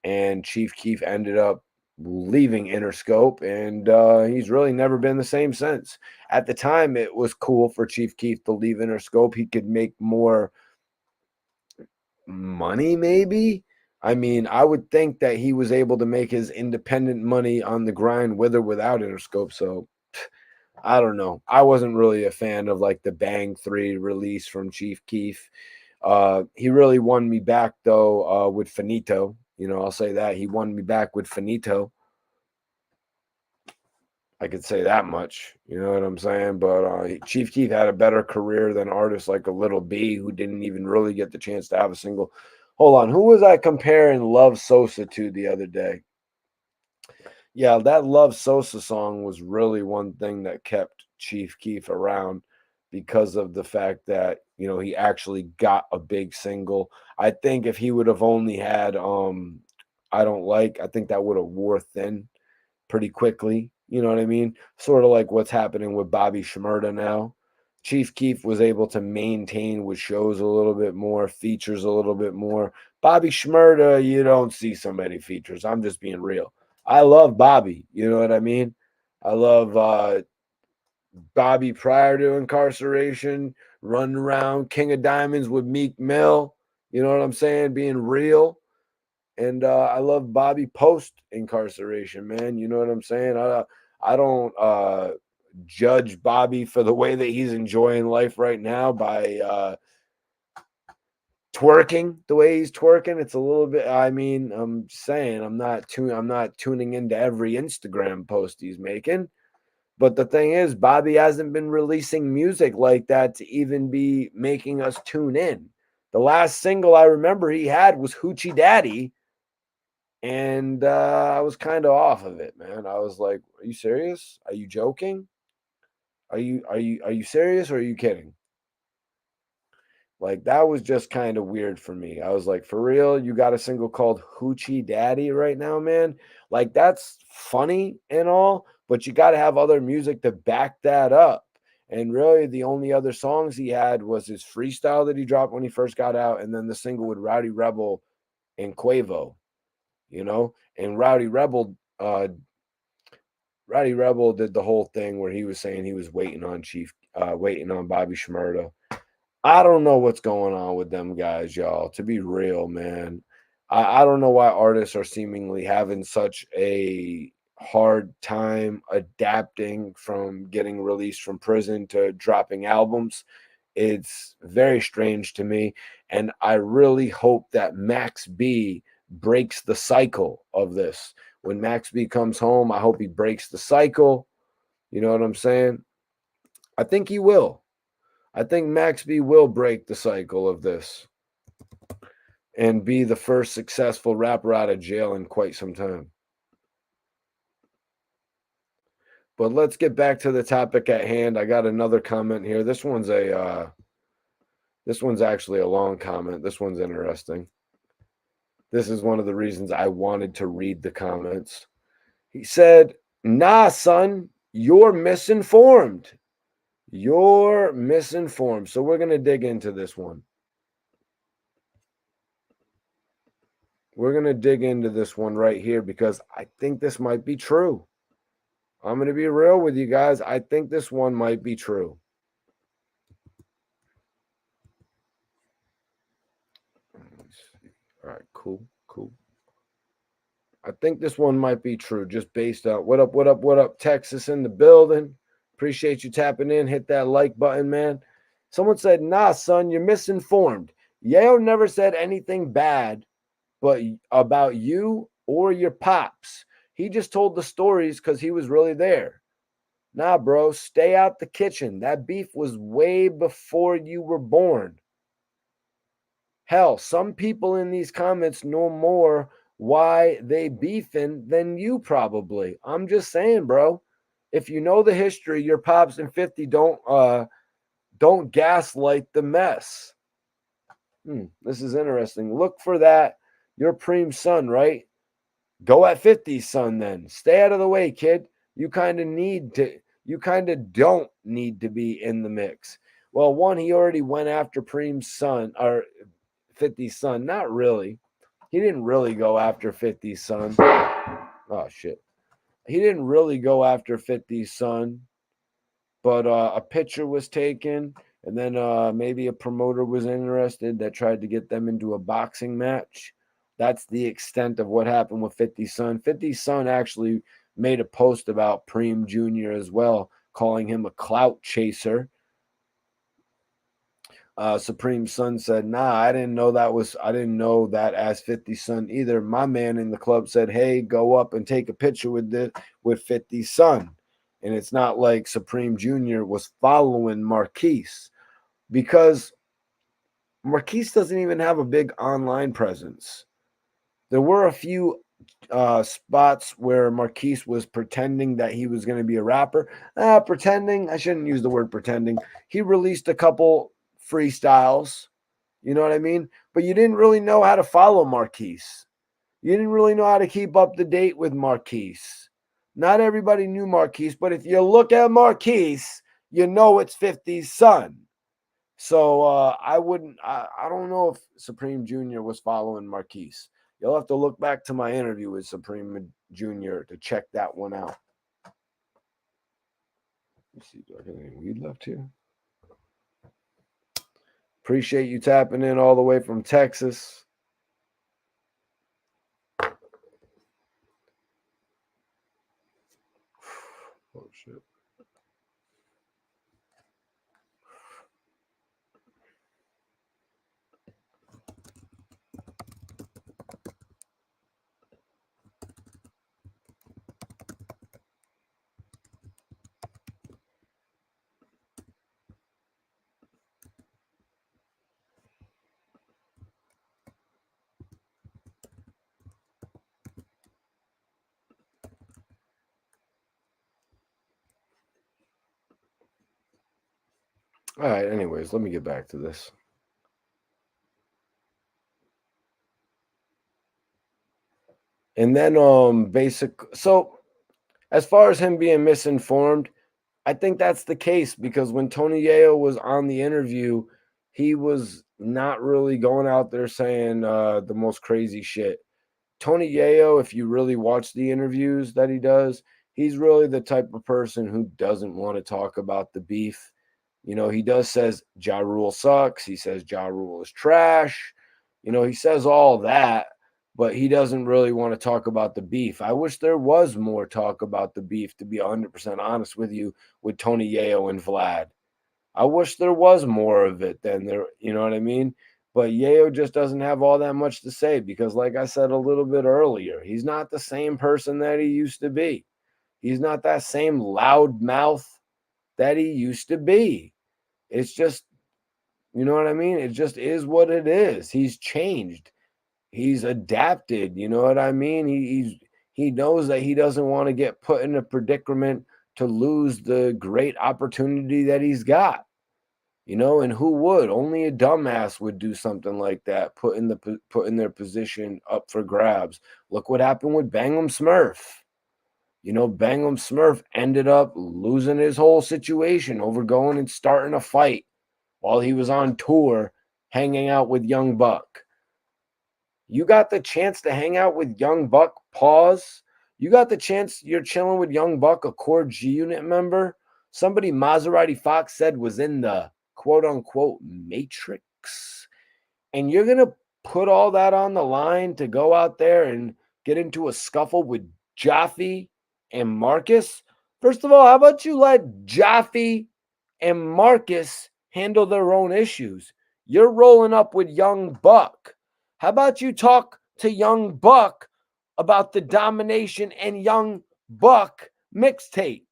Speaker 1: and Chief Keef ended up leaving Interscope, and he's really never been the same since. At the time, it was cool for Chief Keef to leave Interscope. He could make more money, maybe. I mean, I would think that he was able to make his independent money on the grind with or without Interscope. So I don't know. I wasn't really a fan of like the Bang 3 release from Chief Keef. He really won me back though with Finito. I'll say that he won me back with Finito. I could say that much. You know what I'm saying? But Chief Keef had a better career than artists like a Little B, who didn't even really get the chance to have a single. Hold on, who was I comparing Love Sosa to the other day? Yeah, that Love Sosa song was really one thing that kept Chief Keef around because of the fact that, he actually got a big single. I think if he would have only had I Don't Like, I think that would have wore thin pretty quickly. You know what I mean? Sort of like what's happening with Bobby Shmurda now. Chief Keef was able to maintain with shows a little bit more, features a little bit more. Bobby Shmurda, you don't see so many features. I'm just being real. I love Bobby. You know what I mean? I love Bobby prior to incarceration, running around King of Diamonds with Meek Mill. You know what I'm saying? Being real. And I love Bobby post incarceration, man. You know what I'm saying? I don't judge Bobby for the way that he's enjoying life right now by twerking the way he's twerking. It's a little bit. I mean, I'm saying I'm not tuning into every Instagram post he's making. But the thing is, Bobby hasn't been releasing music like that to even be making us tune in. The last single I remember he had was Hoochie Daddy, and I was kind of off of it, man. I was like, "Are you serious? Are you joking? Are you serious or are you kidding?" Like that was just kind of weird for me. I was like, "For real? You got a single called Hoochie Daddy right now, man?" Like that's funny and all, but you got to have other music to back that up. And really, the only other songs he had was his freestyle that he dropped when he first got out, and then the single with Rowdy Rebel and Quavo. And Rowdy Rebel did the whole thing where he was saying he was waiting on Bobby Shmurda. I don't know what's going on with them guys, y'all. To be real, man, I don't know why artists are seemingly having such a hard time adapting from getting released from prison to dropping albums. It's very strange to me, and I really hope that Max B breaks the cycle of this. When Max B comes home, I hope he breaks the cycle. You know what I'm saying? I think he will. I think Max B will break the cycle of this and be the first successful rapper out of jail in quite some time. But let's get back to the topic at hand. I got another comment here. This one's actually a long comment. This one's interesting. This is one of the reasons I wanted to read the comments. He said, "Nah, son, you're misinformed. You're misinformed." So we're going to dig into this one. We're going to dig into this one right here because I think this might be true. I'm going to be real with you guys. I think this one might be true. All right, cool. I think this one might be true just based on what up, Texas in the building. Appreciate you tapping in. Hit that like button, man. Someone said, "Nah, son, you're misinformed. Yayo never said anything bad but about you or your pops. He just told the stories because he was really there. Nah, bro, stay out the kitchen. That beef was way before you were born. Hell, some people in these comments know more why they beefing than you probably. I'm just saying, bro. If you know the history, your pops and 50 don't gaslight the mess." This is interesting. Look for that. Your preem's son, right? Go at 50's son then. Stay out of the way, kid. You kind of don't need to be in the mix. Well, one, he already went after preem's son or 50's son. Not really. He didn't really go after 50's son. Oh, shit. He didn't really go after 50's son, but a picture was taken, and then maybe a promoter was interested that tried to get them into a boxing match. That's the extent of what happened with 50's son. 50's son actually made a post about Preem Jr. as well, calling him a clout chaser. Supreme Son said, "Nah, I didn't know that as 50's son either. My man in the club said, hey, go up and take a picture with 50's son." And it's not like Supreme Jr. was following Marquise because Marquise doesn't even have a big online presence. There were a few spots where Marquise was pretending that he was going to be a rapper. Pretending, I shouldn't use the word pretending. He released a couple freestyles, you know what I mean? But you didn't really know how to follow Marquise. You didn't really know how to keep up to date with Marquise. Not everybody knew Marquise, but if you look at Marquise, you know it's 50's son. So I don't know if Supreme Jr. was following Marquise. You'll have to look back to my interview with Supreme Jr. to check that one out. Let's see, do I have any weed left here? Appreciate you tapping in all the way from Texas. Oh, shit. All right, anyways, let me get back to this. And then so as far as him being misinformed, I think that's the case because when Tony Yayo was on the interview, he was not really going out there saying the most crazy shit. Tony Yayo, if you really watch the interviews that he does, he's really the type of person who doesn't want to talk about the beef. You know, he says Ja Rule sucks. He says Ja Rule is trash. You know, he says all that, but he doesn't really want to talk about the beef. I wish there was more talk about the beef, to be 100% honest with you, with Tony Yayo and Vlad. I wish there was more of it than there, you know what I mean? But Yayo just doesn't have all that much to say because, like I said a little bit earlier, he's not the same person that he used to be. He's not that same loud mouth that he used to be. It's just, you know what I mean? It just is what it is. He's changed. He's adapted. You know what I mean? He knows that he doesn't want to get put in a predicament to lose the great opportunity that he's got. And who would? Only a dumbass would do something like that, put in their position up for grabs. Look what happened with Bangum Smurf. Bangum Smurf ended up losing his whole situation over going and starting a fight while he was on tour hanging out with Young Buck. You got the chance to hang out with Young Buck, pause. You got the chance, you're chilling with Young Buck, a core G-Unit member. Somebody Maserati Fox said was in the quote unquote matrix. And you're going to put all that on the line to go out there and get into a scuffle with Jaffe and Marcus? First of all, how about you let Jaffe and Marcus handle their own issues? You're rolling up with Young Buck. How about you talk to Young Buck about the Domination and Young Buck mixtape?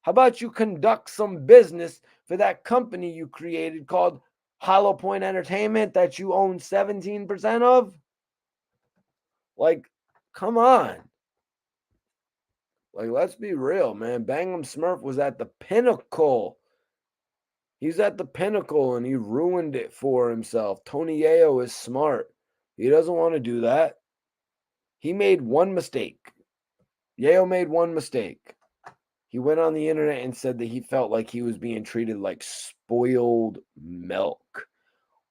Speaker 1: How about you conduct some business for that company you created called Hollow Point Entertainment that you own 17% of? Like, come on. Like, let's be real, man. Bangum Smurf was at the pinnacle. He's at the pinnacle and he ruined it for himself. Tony Yayo is smart. He doesn't want to do that. He made one mistake. Yayo made one mistake. He went on the internet and said that he felt like he was being treated like spoiled milk.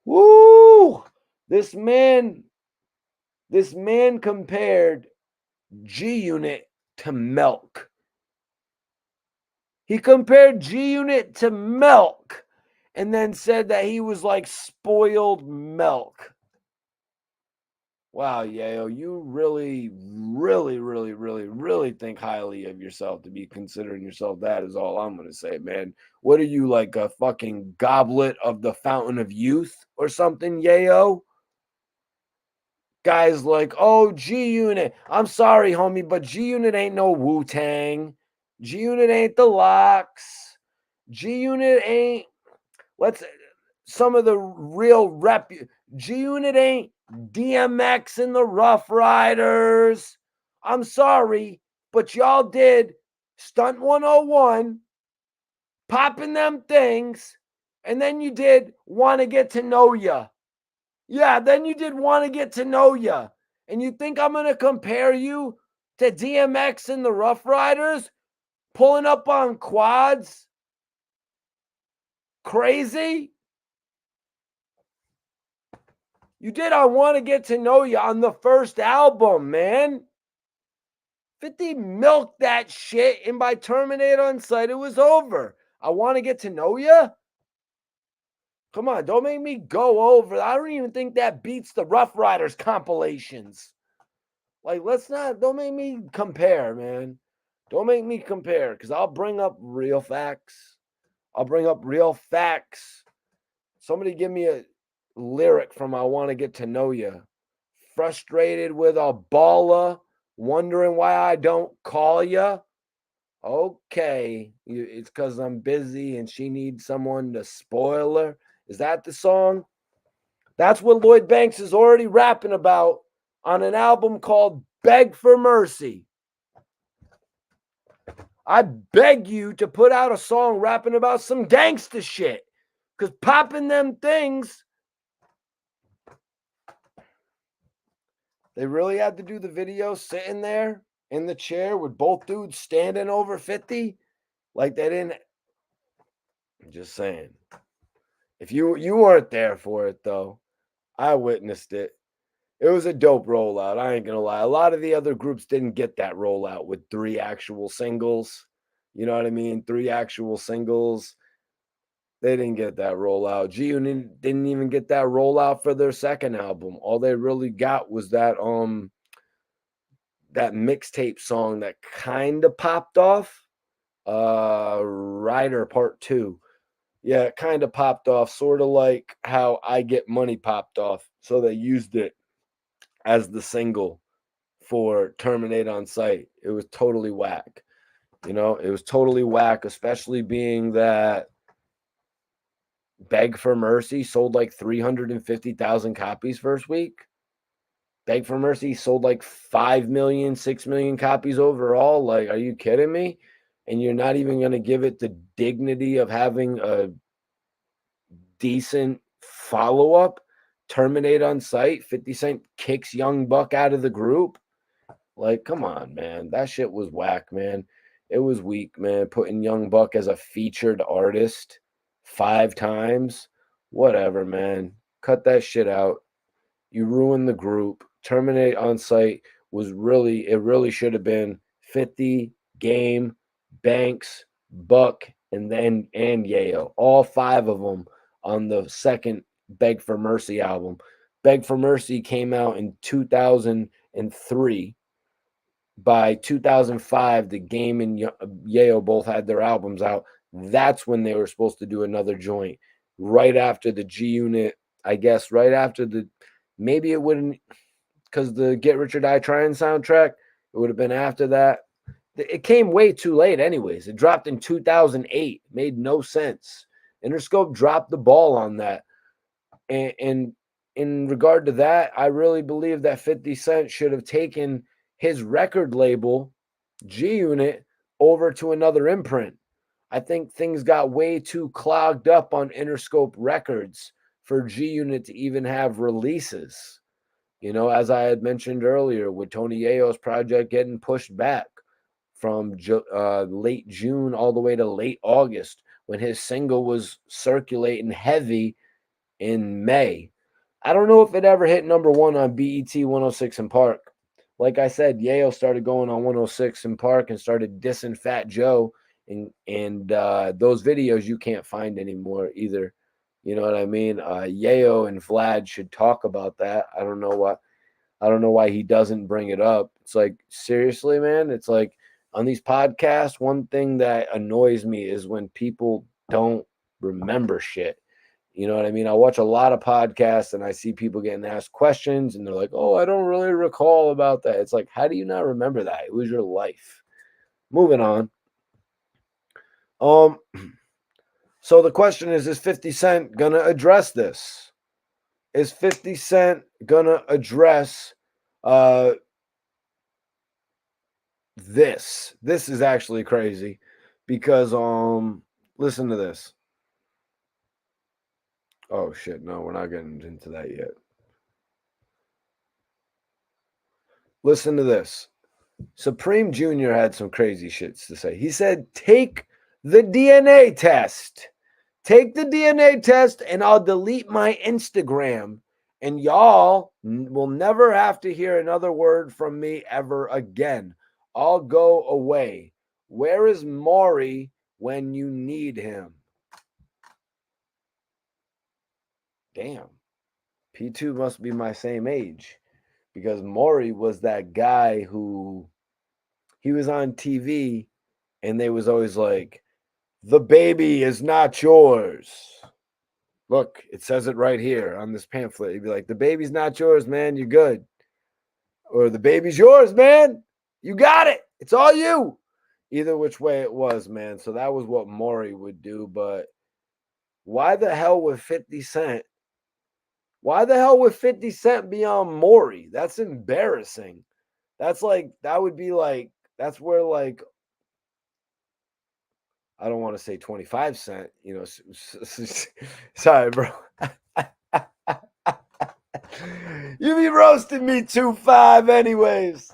Speaker 1: Woo! This man compared G-Unit to milk. He compared G-Unit to milk and then said that he was like spoiled milk. Wow, Yayo, you really, really, really, really, really think highly of yourself to be considering yourself that is all I'm going to say, man. What are you, like a fucking goblet of the fountain of youth or something, Yayo? Guys like, oh, G-Unit. I'm sorry, homie, but G-Unit ain't no Wu-Tang. G-Unit ain't the Locks. G-Unit ain't, some of the real rep. G-Unit ain't DMX and the Rough Riders. I'm sorry, but y'all did Stunt 101, popping them things, and then you did Want to Get to Know Ya. Yeah, then you did Want to Get to Know Ya. And you think I'm going to compare you to DMX and the Rough Riders pulling up on quads? Crazy? You did I Want to Get to Know Ya on the first album, man. 50 milked that shit, and by Terminate on Sight, it was over. I Want to Get to Know Ya? Come on, don't make me go over. I don't even think that beats the Rough Riders compilations. Like, don't make me compare, man. Don't make me compare, because I'll bring up real facts. Somebody give me a lyric from I Want to Get to Know Ya. Frustrated with a baller, wondering why I don't call ya. Okay, it's because I'm busy and she needs someone to spoil her. Is that the song? That's what Lloyd Banks is already rapping about on an album called Beg for Mercy. I beg you to put out a song rapping about some gangster shit, because popping them things, they really had to do the video sitting there in the chair with both dudes standing over 50. Like they didn't. I'm just saying. If you weren't there for it though, I witnessed it. It was a dope rollout. I ain't gonna lie. A lot of the other groups didn't get that rollout with 3 actual singles. You know what I mean? 3 actual singles. They didn't get that rollout. G-Unit didn't even get that rollout for their second album. All they really got was that mixtape song that kind of popped off. Rider Part 2. Yeah, it kind of popped off, sort of like how I Get Money popped off. So they used it as the single for Terminate on Sight. It was totally whack. It was totally whack, especially being that Beg for Mercy sold like 350,000 copies first week. Beg for Mercy sold like 5 million, 6 million copies overall. Like, are you kidding me? and you're not even going to give it the dignity of having a decent follow-up, terminate on site, 50 Cent kicks Young Buck out of the group. Like, come on, man. That shit was whack, man. It was weak, man. Putting Young Buck as a featured artist 5 times. Whatever, man. Cut that shit out. You ruined the group. Terminate on site was really, it really should have been 50, Game, Banks, Buck, and Yayo. All 5 of them on the second Beg for Mercy album. Beg for Mercy came out in 2003. By 2005, the Game and Yayo both had their albums out. That's when they were supposed to do another joint. Right after the G-Unit, I guess, right after the, maybe it wouldn't, because the Get Rich or Die Trying soundtrack, it would have been after that. It came way too late anyways. It dropped in 2008. Made no sense. Interscope dropped the ball on that. And in regard to that, I really believe that 50 Cent should have taken his record label, G-Unit, over to another imprint. I think things got way too clogged up on Interscope Records for G-Unit to even have releases. You know, as I had mentioned earlier, with Tony Yayo's project getting pushed back from late June all the way to late August, when his single was circulating heavy in May. I don't know if it ever hit number 1 on BET 106 in Park. Like I said, Yayo started going on 106 in Park and started dissing Fat Joe, and those videos you can't find anymore either. You know what I mean? Yayo and Vlad should talk about that. I don't know why he doesn't bring it up. It's like, seriously, man. It's like, on these podcasts, one thing that annoys me is when people don't remember shit. You know what I mean? I watch a lot of podcasts and I see people getting asked questions and they're like, "Oh, I don't really recall about that." It's like, how do you not remember that? It was your life. Moving on. Um so the question is 50 Cent gonna address this? Is 50 Cent gonna address this? This is actually crazy because listen to this. Oh shit, no, we're not getting into that yet. Listen to this. Supreme Jr. had some crazy shits to say. He said, take the DNA test. Take the DNA test and I'll delete my Instagram. And y'all will never have to hear another word from me ever again. I'll go away. Where is Maury when you need him? Damn. P2 must be my same age because Maury was that guy who he was on TV and they was always like, the baby is not yours. Look, it says it right here on this pamphlet. He'd be like, the baby's not yours, man. You're good. Or the baby's yours, man. You got it. It's all you. Either which way it was, man. So that was what Maury would do. But why the hell would 50 Cent? Why the hell would 50 Cent be on Maury? That's embarrassing. That's like, that would be like, that's where like, I don't want to say 25 cent, you know, sorry, bro. You be roasting me 2-5 anyways.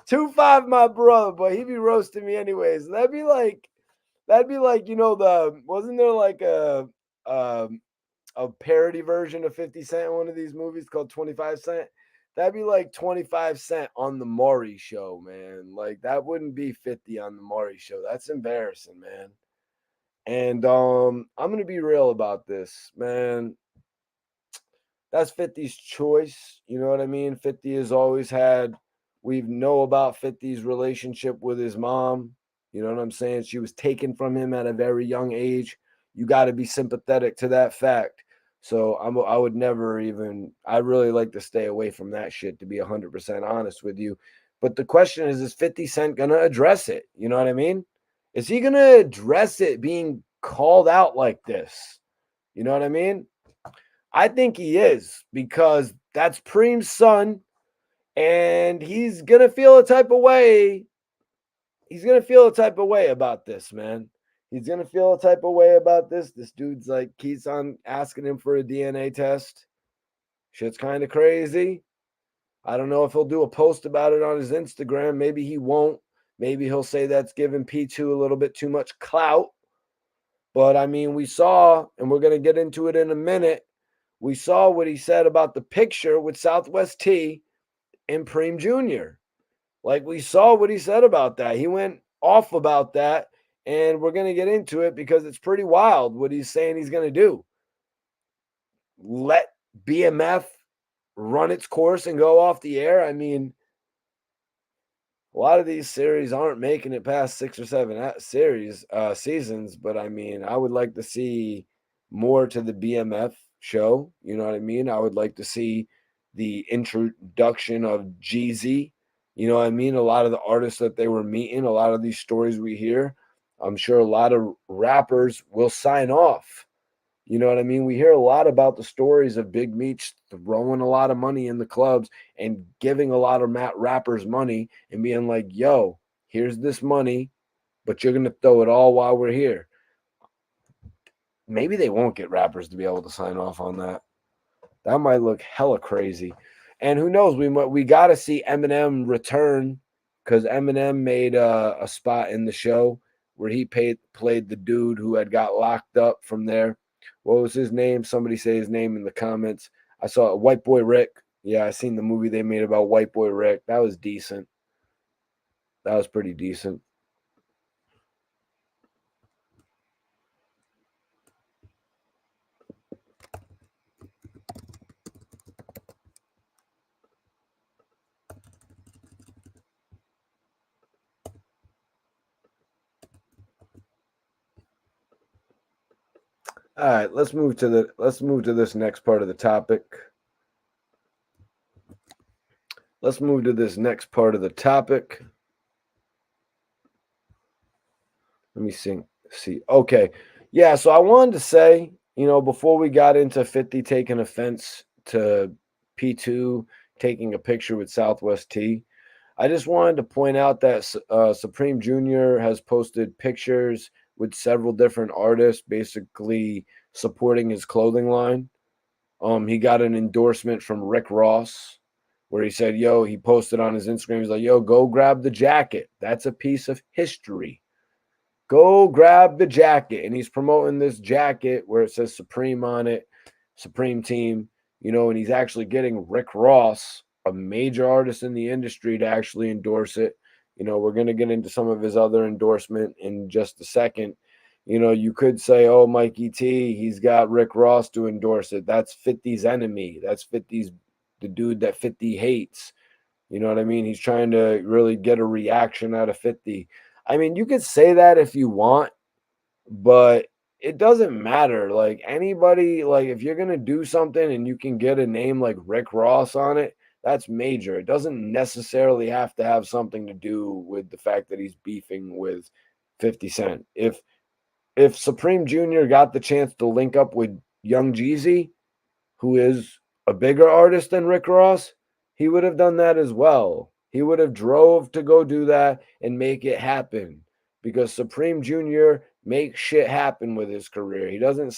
Speaker 1: 2-5 my brother, but he be roasting me anyways. That'd be like, you know, wasn't there like a parody version of 50 Cent in one of these movies called 25 Cent? That'd be like 25 Cent on the Maury show, man. Like that wouldn't be 50 on the Maury show. That's embarrassing, man. And I'm gonna be real about this, man. That's 50's choice. You know what I mean? 50 has always had, we know about 50's relationship with his mom. You know what I'm saying? She was taken from him at a very young age. You got to be sympathetic to that fact. So I would never even, I really like to stay away from that shit, to be 100% honest with you. But the question is 50 Cent going to address it? You know what I mean? Is he going to address it being called out like this? You know what I mean? I think he is, because that's Preem's son, and he's gonna feel a type of way. he's gonna feel a type of way about this, man. He's gonna feel a type of way about this. This dude's like keeps on asking him for a DNA test. Shit's kind of crazy. I don't know if he'll do a post about it on his Instagram. Maybe he won't. Maybe he'll say that's giving P2 a little bit too much clout. But I mean, we saw, and we're going to get into it in a minute. We saw what he said about the picture with Southwest T and Preem Jr. Like, we saw what he said about that. He went off about that, and we're going to get into it because it's pretty wild what he's saying he's going to do. Let BMF run its course and go off the air. I mean, a lot of these series aren't making it past 6 or 7 seasons, but I mean, I would like to see more to the BMF show. You know what I mean? I would like to see the introduction of Jeezy. You know what I mean? A lot of the artists that they were meeting, a lot of these stories we hear, I'm sure a lot of rappers will sign off. You know what I mean? We hear a lot about the stories of Big Meech throwing a lot of money in the clubs and giving a lot of rappers money and being like, yo, here's this money, but you're going to throw it all while we're here. Maybe they won't get rappers to be able to sign off on that. That might look hella crazy. And who knows? We got to see Eminem return because Eminem made a spot in the show where he played the dude who had got locked up from there. What was his name? Somebody say his name in the comments. I saw White Boy Rick. Yeah, I seen the movie they made about White Boy Rick. That was decent. That was pretty decent. All right, let's move to this next part of the topic. Let's move to this next part of the topic. Let me see. Okay. Yeah, so I wanted to say, before we got into 50 taking offense to P2 taking a picture with Southwest T, I just wanted to point out that Supreme Jr. has posted pictures with several different artists basically supporting his clothing line. He got an endorsement from Rick Ross where he said, yo, he posted on his Instagram, he's like, yo, go grab the jacket. That's a piece of history. Go grab the jacket. And he's promoting this jacket where it says Supreme on it, Supreme Team, and he's actually getting Rick Ross, a major artist in the industry, to actually endorse it. We're going to get into some of his other endorsement in just a second. You could say, oh, Mikey T, he's got Rick Ross to endorse it. That's 50's enemy. That's 50's the dude that 50 hates. You know what I mean? He's trying to really get a reaction out of 50. I mean, you could say that if you want, but it doesn't matter. Like anybody, like if you're gonna do something and you can get a name like Rick Ross on it, that's major. It doesn't necessarily have to have something to do with the fact that he's beefing with 50 Cent. If Supreme Jr. got the chance to link up with Young Jeezy, who is a bigger artist than Rick Ross, he would have done that as well. He would have drove to go do that and make it happen because Supreme Jr. makes shit happen with his career. He doesn't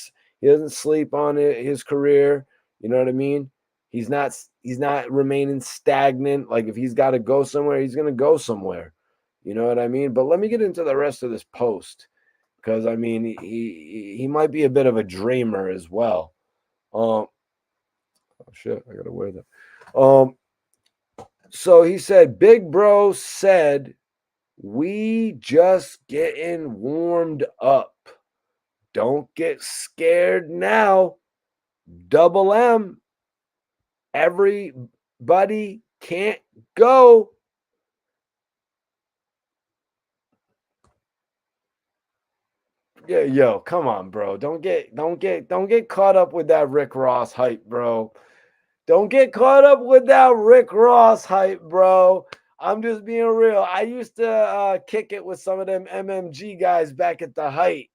Speaker 1: sleep on his career. You know what I mean? He's not remaining stagnant. Like if he's got to go somewhere, he's going to go somewhere. You know what I mean? But let me get into the rest of this post because I mean he might be a bit of a dreamer as well. Oh shit, I gotta wear that. So he said, Big Bro said, we just getting warmed up. Don't get scared now. Double M. Everybody can't go. Yeah, yo, come on, bro. Don't get caught up with that Rick Ross hype, bro. Don't get caught up with that Rick Ross hype, bro. I'm just being real. I used to kick it with some of them MMG guys back at the height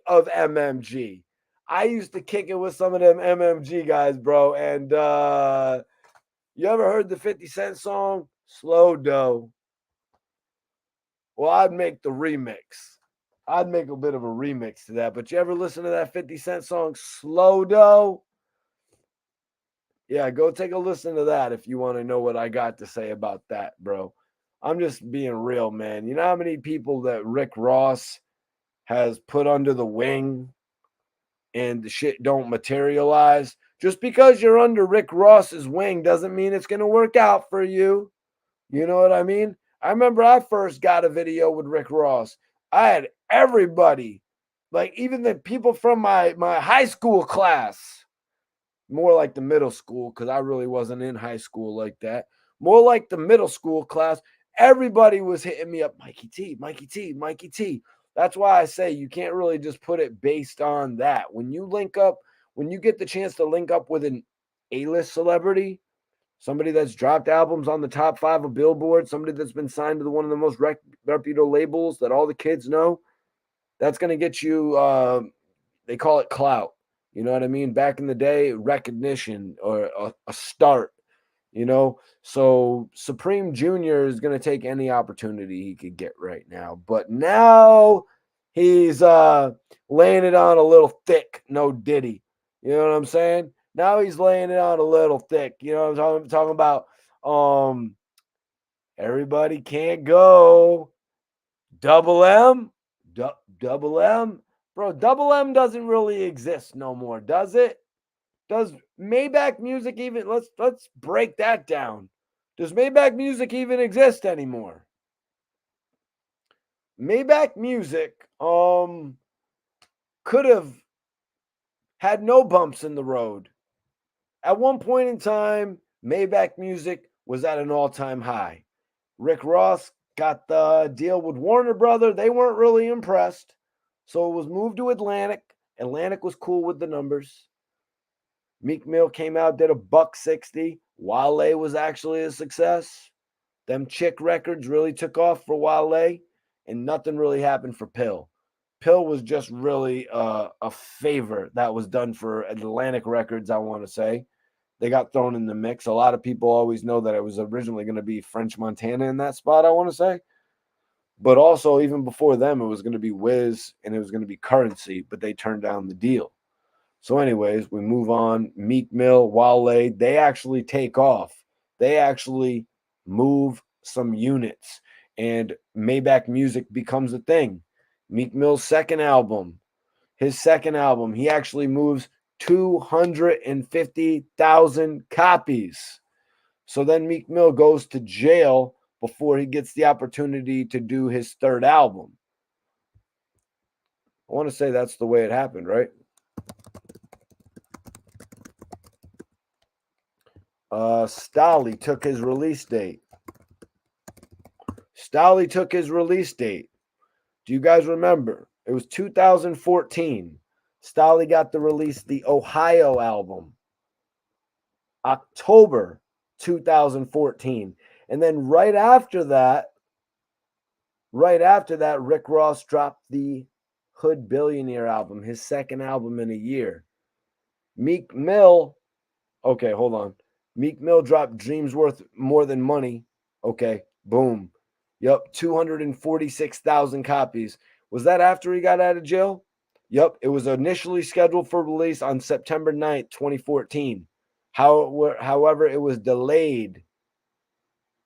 Speaker 1: of MMG. I used to kick it with some of them MMG guys, bro. And you ever heard the 50 Cent song, Slow Dough? Well, I'd make the remix. I'd make a bit of a remix to that. But you ever listen to that 50 Cent song, Slow Dough? Yeah, go take a listen to that if you want to know what I got to say about that, bro. I'm just being real, man. You know how many people that Rick Ross has put under the wing and the shit don't materialize? Just because you're under Rick Ross's wing doesn't mean it's going to work out for you. You know what I mean? I remember I first got a video with Rick Ross. I had everybody, like even the people from my high school class, more like the middle school, because I really wasn't in high school like that. More like the middle school class. Everybody was hitting me up, Mikey T, Mikey T, Mikey T. That's why I say you can't really just put it based on that. When you link up, when you get the chance to link up with an A-list celebrity, somebody that's dropped albums on the top 5 of Billboard, somebody that's been signed to one of the most reputable labels that all the kids know, that's going to get you, they call it clout. You know what I mean? Back in the day, recognition or a start, you know? So Supreme Jr. is going to take any opportunity he could get right now. But now he's laying it on a little thick, no Diddy. You know what I'm saying? Now he's laying it on a little thick. You know what I'm talking about? Everybody can't go. Double M? Double M? Bro, Double M doesn't really exist no more, does it? Does Maybach Music even let's break that down. Does Maybach Music even exist anymore? Maybach Music could have had no bumps in the road. At one point in time, Maybach Music was at an all-time high. Rick Ross got the deal with Warner Brother. They weren't really impressed. So it was moved to Atlantic. Atlantic was cool with the numbers. Meek Mill came out, did $160. Wale was actually a success. Them Chick records really took off for Wale, and nothing really happened for Pill. Pill was just really a favor that was done for Atlantic Records, I want to say. They got thrown in the mix. A lot of people always know that it was originally going to be French Montana in that spot, I want to say. But also, even before them, it was going to be Wiz and it was going to be Currency, but they turned down the deal. So, anyways, we move on. Meek Mill, Wale, they actually take off. They actually move some units, and Maybach Music becomes a thing. Meek Mill's his second album, he actually moves 250,000 copies. So then Meek Mill goes to jail before he gets the opportunity to do his third album. I want to say that's the way it happened, right? Stolly took his release date. Do you guys remember? It was 2014. Stolly got to release the Ohio album, October 2014. And then right after that, Rick Ross dropped the Hood Billionaire album, his second album in a year. Meek Mill, okay, hold on. Meek Mill dropped Dreams Worth More Than Money. Okay, boom. Yep, 246,000 copies. Was that after he got out of jail? Yep, it was initially scheduled for release on September 9th, 2014. However, it was delayed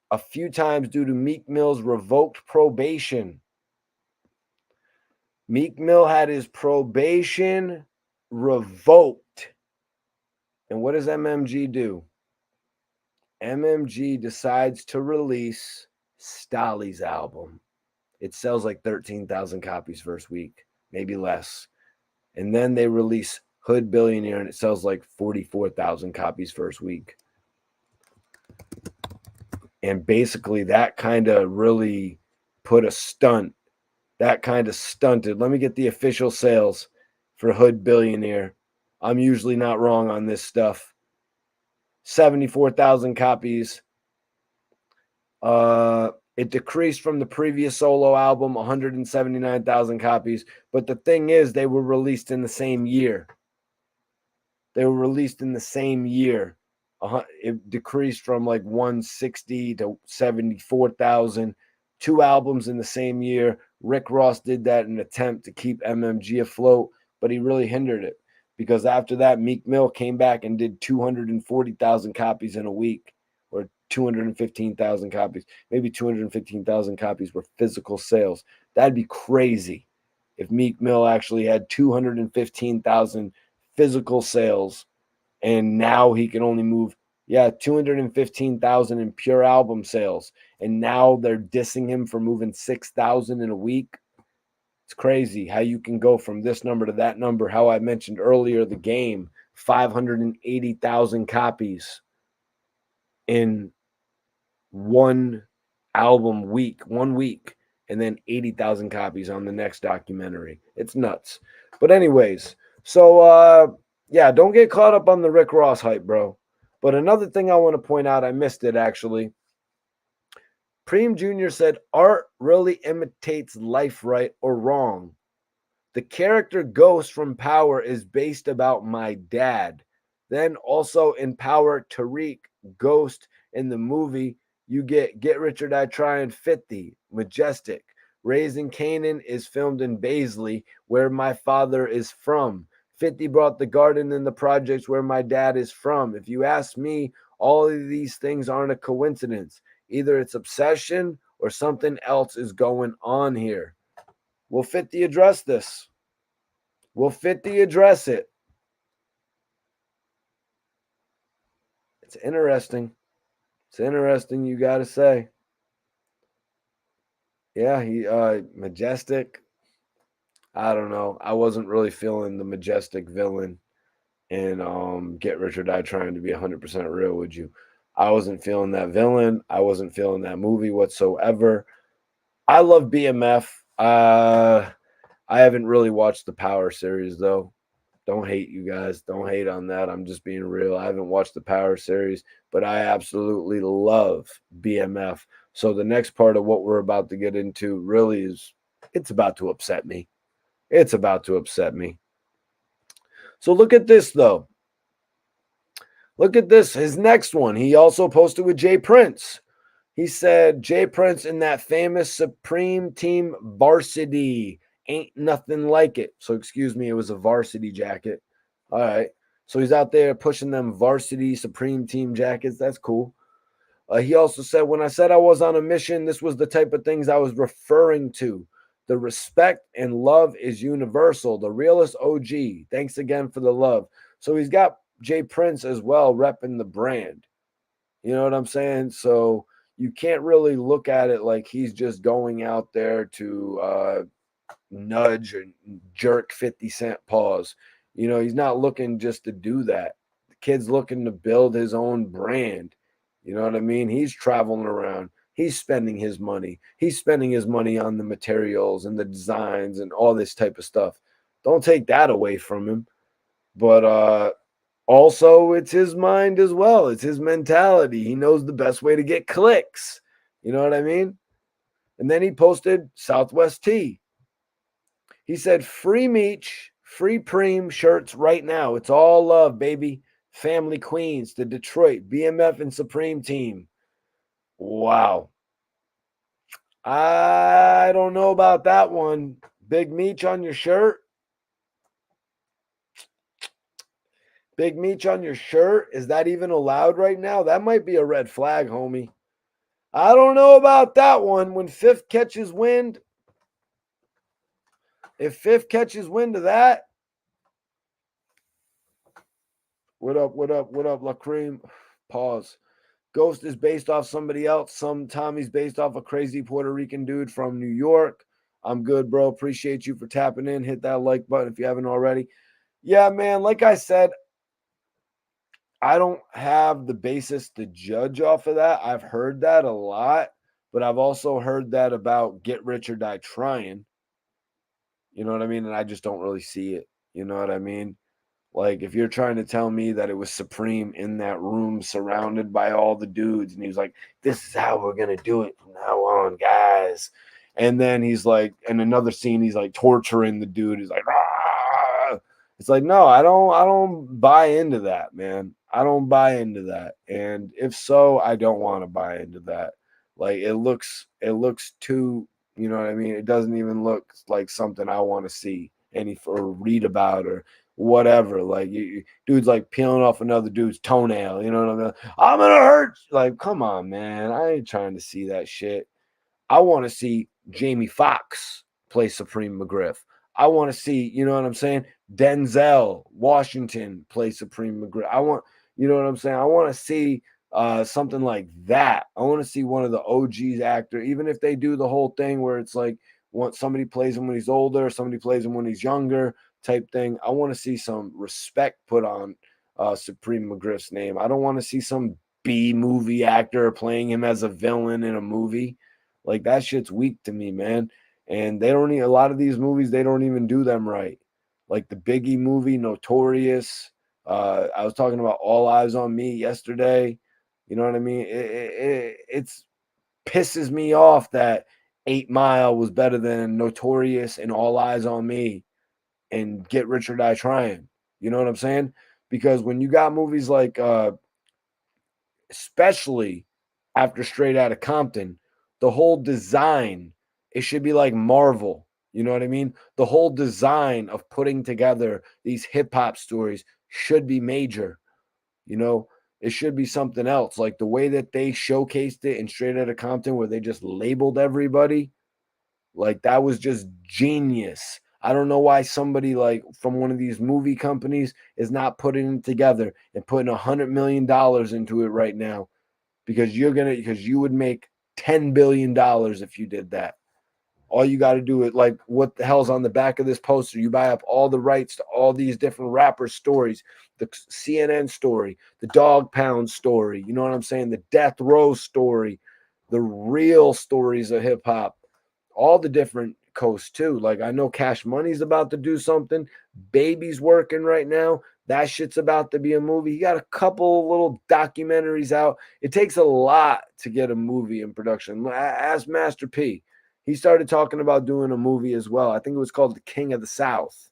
Speaker 1: a few times due to Meek Mill's revoked probation. Meek Mill had his probation revoked. And what does MMG do? MMG decides to release Stolly's album. It sells like 13,000 copies first week, maybe less. And then they release Hood Billionaire and it sells like 44,000 copies first week. And basically that kind of really put a stunt. That kind of stunted. Let me get the official sales for Hood Billionaire. I'm usually not wrong on this stuff. 74,000 copies. It decreased from the previous solo album, 179,000 copies. But the thing is, they were released in the same year. It decreased from like 160 to 74,000 2 albums in the same year. Rick Ross did that in an attempt to keep MMG afloat, but he really hindered it because after that, Meek Mill came back and did 240,000 copies in a week, or 215,000 copies. Maybe 215,000 copies were physical sales. That'd be crazy if Meek Mill actually had 215,000 physical sales, and now he can only move 215,000 in pure album sales, and now they're dissing him for moving 6,000 in a week. It's crazy how you can go from this number to that number. How I mentioned earlier, the game, 580,000 copies in one album week, 1 week, and then 80,000 copies on the next documentary. It's nuts. But anyways, so don't get caught up on the Rick Ross hype, bro. But another thing I want to point out, I missed it actually. Preem Jr. said art really imitates life, right or wrong. The character Ghost from Power is based about my dad. Then also in Power, Tariq, Ghost in the movie, you Get Rich or Die Trying, 50, Majestic. Raising Canaan is filmed in Baisley, where my father is from. 50 brought the garden in the projects where my dad is from. If you ask me, all of these things aren't a coincidence. Either it's obsession or something else is going on here. Will 50 address this? Will 50 address it? It's interesting. It's interesting, you got to say. Yeah, he Majestic. I don't know. I wasn't really feeling the Majestic villain in Get Rich or Die Trying, to be 100% real with you. I wasn't feeling that villain. I wasn't feeling that movie whatsoever. I love BMF. I haven't really watched the Power series though. Don't hate, you guys. Don't hate on that. I'm just being real. I haven't watched the Power series, but I absolutely love BMF. So the next part of what we're about to get into really is, it's about to upset me. It's about to upset me. So look at this though. Look at this. His next one. He also posted with Jay Prince. He said, Jay Prince in that famous Supreme Team varsity. Ain't nothing like it. So, excuse me, it was a varsity jacket. All right. So he's out there pushing them varsity Supreme Team jackets. That's cool. He also said, when I said I was on a mission, this was the type of things I was referring to. The respect and love is universal. The realest OG. Thanks again for the love. So he's got Jay Prince as well repping the brand. You know what I'm saying? So you can't really look at it like he's just going out there to nudge or jerk 50 Cent paws. You know, he's not looking just to do that. The kid's looking to build his own brand. You know what I mean? He's traveling around. He's spending his money. He's spending his money on the materials and the designs and all this type of stuff. Don't take that away from him. But also, it's his mind as well. It's his mentality. He knows the best way to get clicks. You know what I mean? And then he posted Southwest Tea. He said, free Meech, free Preem shirts right now. It's all love, baby. Family Queens, the Detroit, BMF, and Supreme Team. Wow. I don't know about that one. Big Meech on your shirt? Big Meech on your shirt? Is that even allowed right now? That might be a red flag, homie. I don't know about that one. When Fifth catches wind, if Fifth catches wind of that, what up, La Cream? Pause. Ghost is based off somebody else. Some Tommy's based off a crazy Puerto Rican dude from New York. I'm good, bro. Appreciate you for tapping in. Hit that like button if you haven't already. Yeah, man, like I said, I don't have the basis to judge off of that. I've heard that a lot, but I've also heard that about Get Rich or Die Trying. You know what I mean? And I just don't really see it. You know what I mean? Like, if you're trying to tell me that it was Supreme in that room surrounded by all the dudes, and he was like, this is how we're going to do it from now on, guys. And then he's like, in another scene, he's like torturing the dude. He's like, ah. It's like, no, I don't buy into that, man. I don't buy into that. And if so, I don't want to buy into that. Like it looks too, you know what I mean? It doesn't even look like something I want to see any or read about or whatever. Like dude's like peeling off another dude's toenail, you know what I mean? I'm gonna hurt. Like, come on, man. I ain't trying to see that shit. I want to see Jamie Foxx play Supreme McGriff. I want to see, you know what I'm saying? Denzel Washington play Supreme McGriff. I want, you know what I'm saying? I want to see something like that. I want to see one of the OGs actor, even if they do the whole thing where it's like somebody plays him when he's older, somebody plays him when he's younger type thing. I want to see some respect put on Supreme McGriff's name. I don't want to see some B movie actor playing him as a villain in a movie. Like that shit's weak to me, man. And they don't a lot of these movies, they don't even do them right. Like the Biggie movie, Notorious. I was talking about All Eyes on Me yesterday. You know what I mean? It's pisses me off that 8 Mile was better than Notorious and All Eyes on Me and Get Rich or Die Trying. You know what I'm saying? Because when you got movies like especially after Straight Outta Compton, the whole design, it should be like Marvel. You know what I mean? The whole design of putting together these hip hop stories should be major. You know, it should be something else. Like the way that they showcased it in Straight Outta Compton, where they just labeled everybody, like that was just genius. I don't know why somebody like from one of these movie companies is not putting it together and putting $100 million into it right now because you would make $10 billion if you did that. All you got to do is like what the hell's on the back of this poster? You buy up all the rights to all these different rappers' stories, the CNN story, the Dog Pound story, you know what I'm saying? The Death Row story, the real stories of hip hop, all the different coasts too. Like I know Cash Money's about to do something, Baby's working right now. That shit's about to be a movie. He got a couple little documentaries out. It takes a lot to get a movie in production. Ask Master P. He started talking about doing a movie as well. I think it was called The King of the South.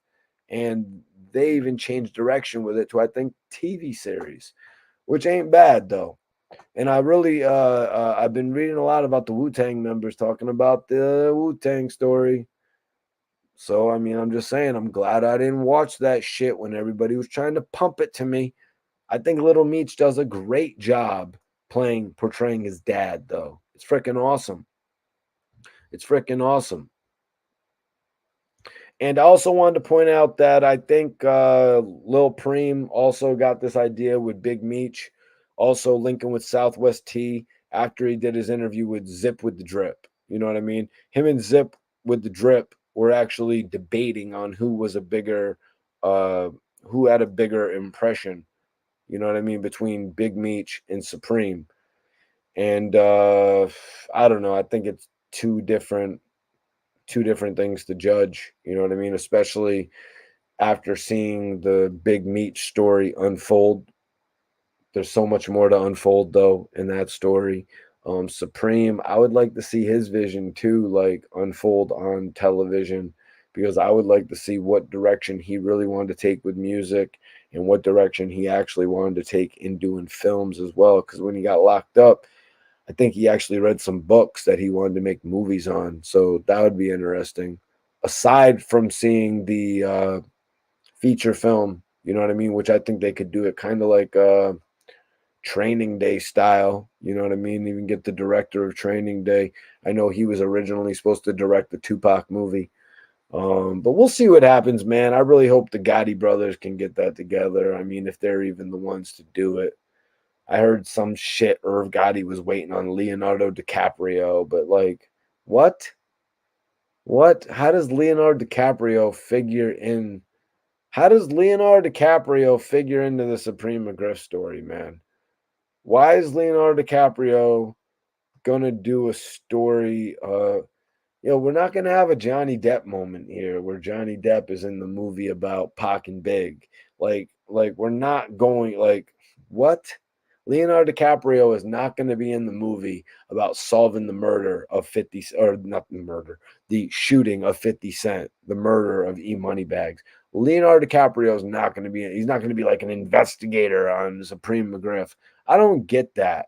Speaker 1: And they even changed direction with it to, I think, TV series, which ain't bad though. And I really, I've been reading a lot about the Wu-Tang members talking about the Wu-Tang story. So, I mean, I'm just saying, I'm glad I didn't watch that shit when everybody was trying to pump it to me. I think Little Meech does a great job portraying his dad, though. It's freaking awesome. It's freaking awesome. And I also wanted to point out that I think Lil Preem also got this idea with Big Meech, also linking with Southwest T after he did his interview with Zip with the Drip. You know what I mean? Him and Zip with the Drip were actually debating on who had a bigger impression. You know what I mean? Between Big Meech and Supreme. And I don't know. I think it's two different things to judge. You know what I mean? Especially after seeing the Big Meech story unfold. There's so much more to unfold though in that story. Supreme, I would like to see his vision too, like unfold on television, because I would like to see what direction he really wanted to take with music and what direction he actually wanted to take in doing films as well. Because when he got locked up, I think he actually read some books that he wanted to make movies on. So that would be interesting. Aside from seeing the feature film, you know what I mean? Which I think they could do it kind of like Training Day style. You know what I mean? Even get the director of Training Day. I know he was originally supposed to direct the Tupac movie. But we'll see what happens, man. I really hope the Gotti brothers can get that together. I mean, if they're even the ones to do it. I heard some shit Irv Gotti was waiting on Leonardo DiCaprio, but like, what? What? How does Leonardo DiCaprio figure in? How does Leonardo DiCaprio figure into the Supreme McGriff story, man? Why is Leonardo DiCaprio gonna do a story? We're not gonna have a Johnny Depp moment here where Johnny Depp is in the movie about Pac and Big. Like we're not going like what? Leonardo DiCaprio is not going to be in the movie about solving the murder of 50 or not the murder, the shooting of 50 Cent, the murder of E Moneybags. Leonardo DiCaprio is not going to be he's not going to be like an investigator on Supreme McGriff. I don't get that.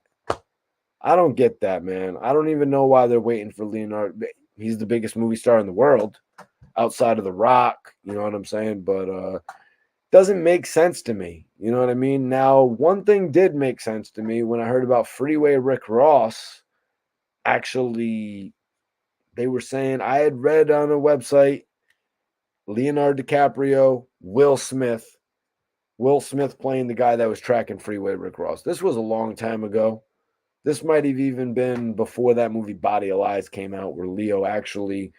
Speaker 1: I don't get that, man. I don't even know why they're waiting for Leonardo. He's the biggest movie star in the world outside of The Rock. You know what I'm saying? But doesn't make sense to me. You know what I mean? Now, one thing did make sense to me when I heard about Freeway Rick Ross. Actually, they were saying I had read on a website Leonardo DiCaprio, Will Smith playing the guy that was tracking Freeway Rick Ross. This was a long time ago. This might have even been before that movie Body of Lies came out, where Leo actually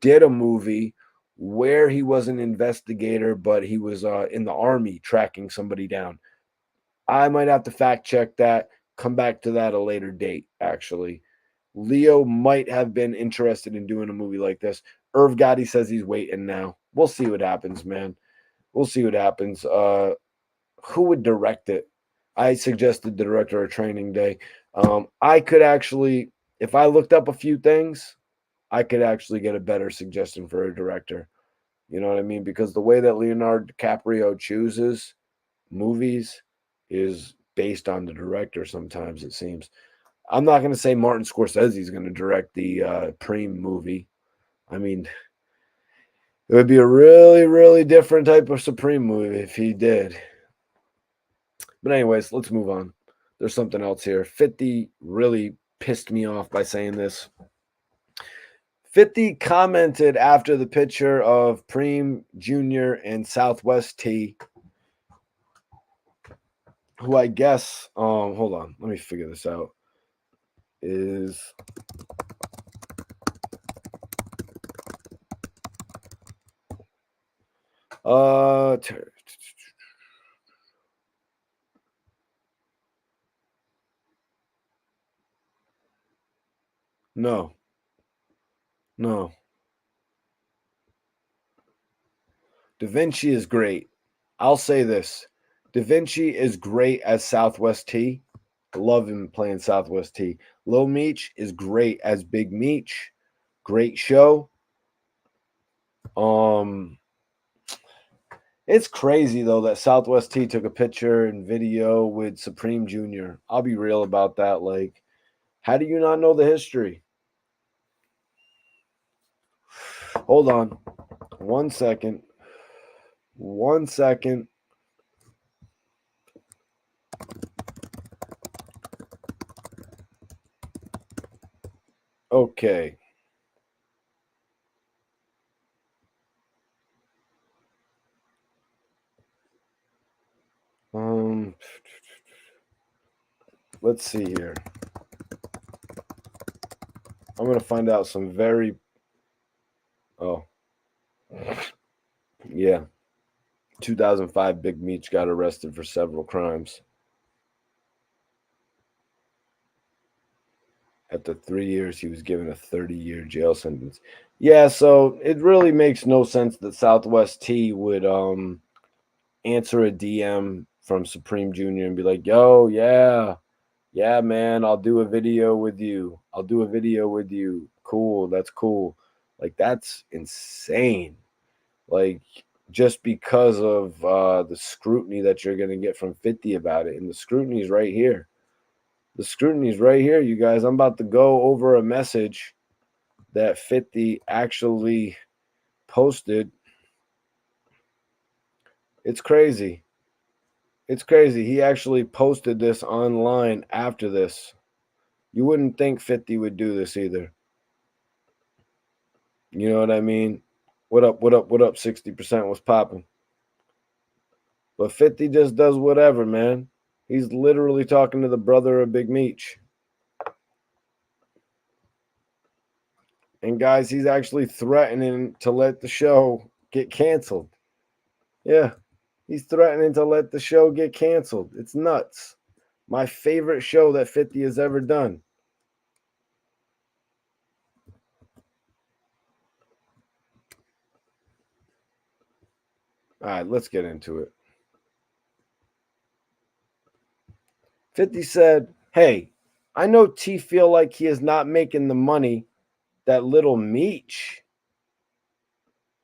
Speaker 1: did a movie where he was an investigator, but he was in the army tracking somebody down. I might have to fact check that, come back to that at a later date, actually. Leo might have been interested in doing a movie like this. Irv Gotti says he's waiting now. We'll see what happens, man. We'll see what happens. Who would direct it? I suggested the director of Training Day. I could actually, if I looked up a few things, I could actually get a better suggestion for a director. You know what I mean? Because the way that Leonardo DiCaprio chooses movies is based on the director sometimes, it seems. I'm not going to say Martin Scorsese is going to direct the Preem movie. I mean, it would be a really, really different type of Supreme movie if he did. But anyways, let's move on. There's something else here. 50 really pissed me off by saying this. 50 commented after the picture of Preem Jr. and Southwest T, who I guess, hold on, let me figure this out, is no. Da Vinci is great. I'll say this. Da Vinci is great as Southwest T. I love him playing Southwest T. Lil Meech is great as Big Meech. Great show. It's crazy though that Southwest T took a picture and video with Supreme Jr. I'll be real about that. Like, how do you not know the history? Hold on. 1 second. 1 second. Okay. Let's see here. I'm going to find out some very. Oh. Yeah. 2005, Big Meech got arrested for several crimes. After 3 years, he was given a 30-year jail sentence. Yeah, so it really makes no sense that Southwest T would answer a DM from Supreme Jr. and be like, yo, yeah, man, I'll do a video with you. Cool, that's cool. Like, that's insane. Like, just because of the scrutiny that you're going to get from 50 about it. And the scrutiny is right here. You guys. I'm about to go over a message that 50 actually posted. It's crazy. He actually posted this online after this. You wouldn't think 50 would do this either. You know what I mean? What up? 60% was popping. But 50 just does whatever, man. He's literally talking to the brother of Big Meech. And guys, he's actually threatening to let the show get canceled. Yeah, he's threatening to let the show get canceled. It's nuts. My favorite show that 50 has ever done. All right, let's get into it. 50 said, hey, I know T feel like he is not making the money that little Meech.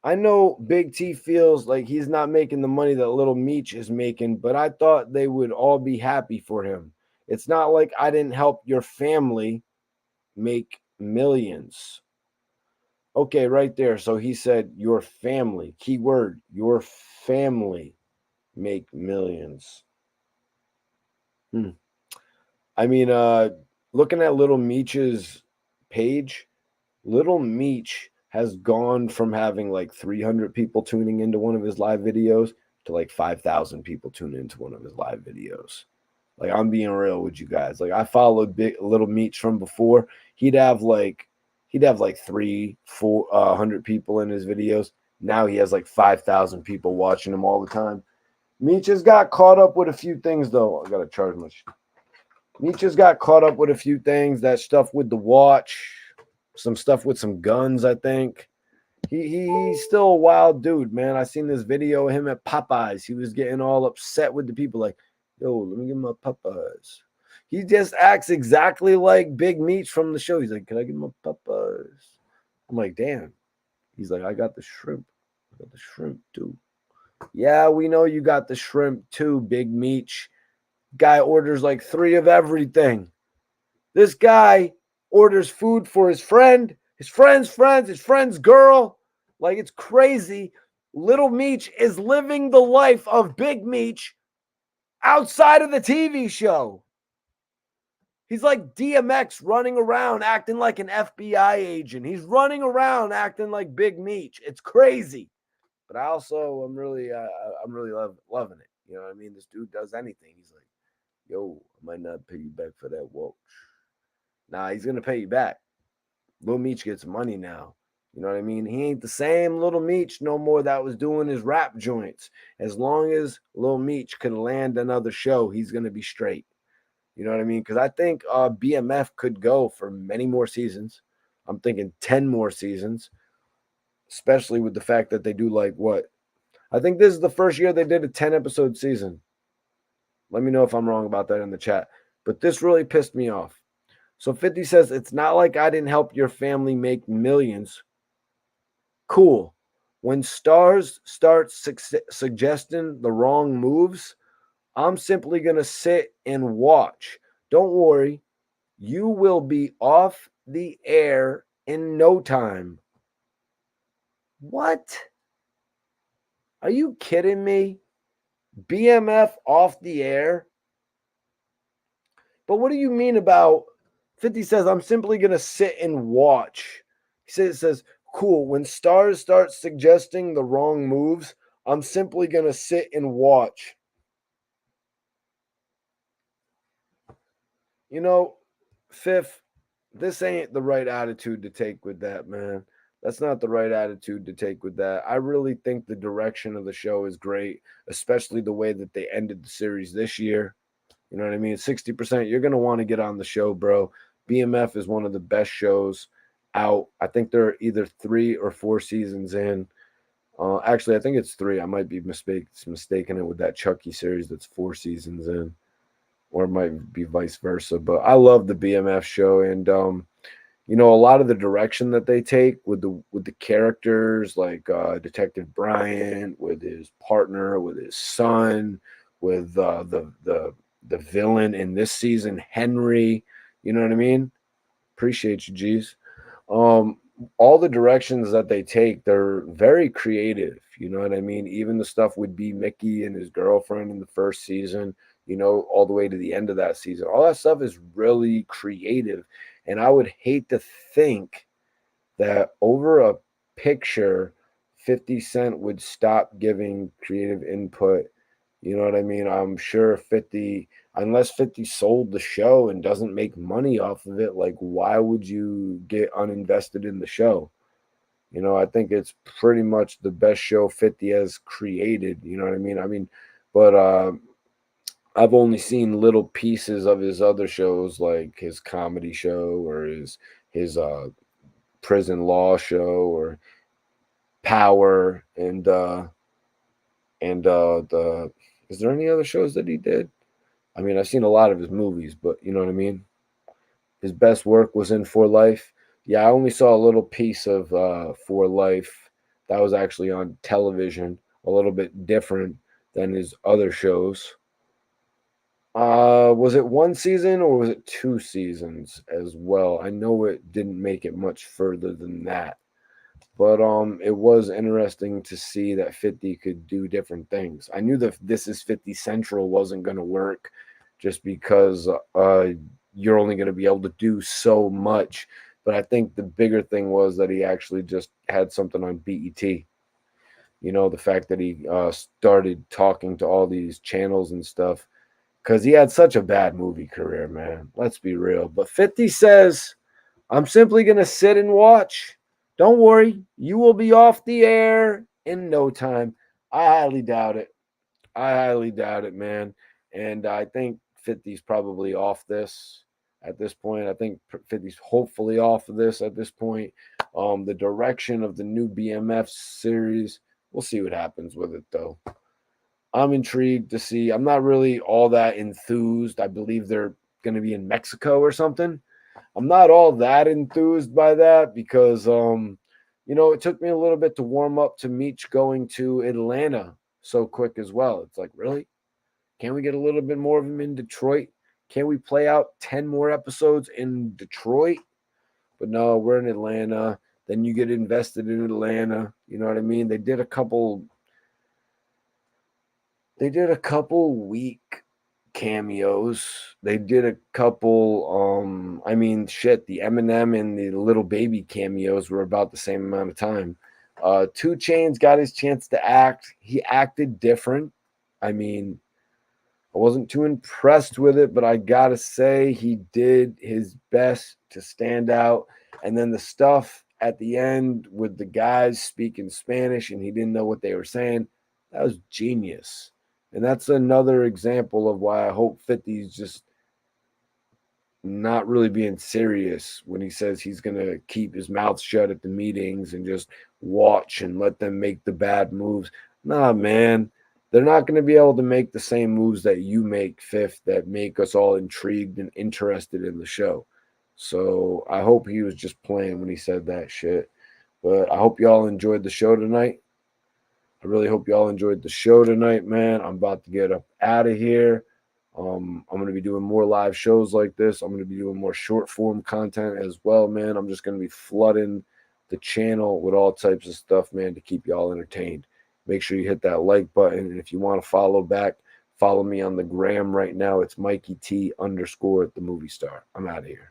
Speaker 1: I know Big T feels like he's not making the money that little Meech is making, but I thought they would all be happy for him. It's not like I didn't help your family make millions. Okay, right there. So he said your family, keyword, your family make millions. Hmm. I mean, looking at Little Meech's page, Little Meech has gone from having like 300 people tuning into one of his live videos to like 5,000 people tuning into one of his live videos. Like, I'm being real with you guys. Like, I followed Little Meech from before. He'd have like 300 people in his videos. Now he has like 5,000 people watching him all the time. Meech has got caught up with a few things though. I gotta charge my. Meech has got caught up with a few things. That stuff with the watch, some stuff with some guns. I think he's still a wild dude, man. I seen this video of him at Popeyes. He was getting all upset with the people, like, "Yo, let me get my Popeyes." He just acts exactly like Big Meech from the show. He's like, "Can I get my Popeyes?" I'm like, "Damn." He's like, "I got the shrimp. I got the shrimp too." Yeah, we know you got the shrimp too, Big Meech. Guy orders like 3 of everything. This guy orders food for his friend, his friend's friends, his friend's girl. Like, it's crazy. Little Meech is living the life of Big Meech outside of the TV show. He's like DMX running around acting like an FBI agent. He's running around acting like Big Meech. It's crazy. But I also I'm really loving it. You know what I mean? This dude does anything. He's like, "Yo, I might not pay you back for that watch." Nah, he's gonna pay you back. Lil Meech gets money now. You know what I mean? He ain't the same Little Meech no more that was doing his rap joints. As long as Lil Meech can land another show, he's gonna be straight. You know what I mean? Because I think BMF could go for many more seasons. I'm thinking 10 more seasons, especially with the fact that they do like what? I think this is the first year they did a 10 episode season. Let me know if I'm wrong about that in the chat. But this really pissed me off. So 50 says, "It's not like I didn't help your family make millions." Cool. When stars start suggesting the wrong moves, I'm simply going to sit and watch. Don't worry. You will be off the air in no time. What? Are you kidding me? BMF off the air? But what do you mean about 50 says, "I'm simply going to sit and watch"? It says, "Cool. When stars start suggesting the wrong moves, I'm simply going to sit and watch." You know, Fifth, this ain't the right attitude to take with that, man. That's not the right attitude to take with that. I really think the direction of the show is great, especially the way that they ended the series this year. You know what I mean? 60%, you're going to want to get on the show, bro. BMF is one of the best shows out. I think there are either 3 or 4 seasons in. Actually, I think it's 3. I might be mistaken it with that Chucky series that's 4 seasons in, or it might be vice versa. But I love the BMF show, and you know, a lot of the direction that they take with the characters, like Detective Bryant, with his partner, with his son, with the villain in this season, Henry. You know what I mean? Appreciate you, G's. Um, all the directions that they take, they're very creative. You know what I mean? Even the stuff with B. Mickey and his girlfriend in the first season, you know, all the way to the end of that season. All that stuff is really creative. And I would hate to think that over a picture, 50 Cent would stop giving creative input. You know what I mean? I'm sure 50, unless 50 sold the show and doesn't make money off of it, like, why would you get uninvested in the show? You know, I think it's pretty much the best show 50 has created. You know what I mean? But I've only seen little pieces of his other shows, like his comedy show or his prison law show or Power and the is there any other shows that he did? I mean, I've seen a lot of his movies, but you know what I mean? His best work was in For Life. Yeah, I only saw a little piece of For Life. That was actually on television, a little bit different than his other shows. Was it one season or was it 2 seasons as well? I know it didn't make it much further than that. But it was interesting to see that 50 could do different things. I knew that This Is 50 Central wasn't going to work just because you're only going to be able to do so much. But I think the bigger thing was that he actually just had something on BET. You know, the fact that he started talking to all these channels and stuff because he had such a bad movie career, man. Let's be real. But 50 says, I'm simply going to sit and watch. Don't worry, you will be off the air in no time. I highly doubt it. I highly doubt it, man. And I think 50's probably off this at this point. I think 50's hopefully off of this at this point. The direction of the new BMF series, we'll see what happens with it, though. I'm intrigued to see. I'm not really all that enthused. I believe they're going to be in Mexico or something. I'm not all that enthused by that because it took me a little bit to warm up to Meech going to Atlanta so quick as well. It's like, really? Can't we get a little bit more of him in Detroit? Can't we play out 10 more episodes in Detroit? But no, we're in Atlanta. Then you get invested in Atlanta. You know what I mean? They did a couple weak cameos. They did a couple the Eminem and the Little Baby cameos were about the same amount of time. 2 Chainz got his chance to act. He acted different. I mean, I wasn't too impressed with it, but I gotta say he did his best to stand out. And then the stuff at the end with the guys speaking Spanish and he didn't know what they were saying, that was genius. And that's another example of why I hope 50's just not really being serious when he says he's going to keep his mouth shut at the meetings and just watch and let them make the bad moves. Nah, man. They're not going to be able to make the same moves that you make, Fifth, that make us all intrigued and interested in the show. So I hope he was just playing when he said that shit. But I hope y'all enjoyed the show tonight. I really hope y'all enjoyed the show tonight, man. I'm about to get up out of here. I'm going to be doing more live shows like this. I'm going to be doing more short form content as well, man. I'm just going to be flooding the channel with all types of stuff, man, to keep y'all entertained. Make sure you hit that like button. And if you want to follow back, follow me on the gram right now. It's Mikey T _ the movie star. I'm out of here.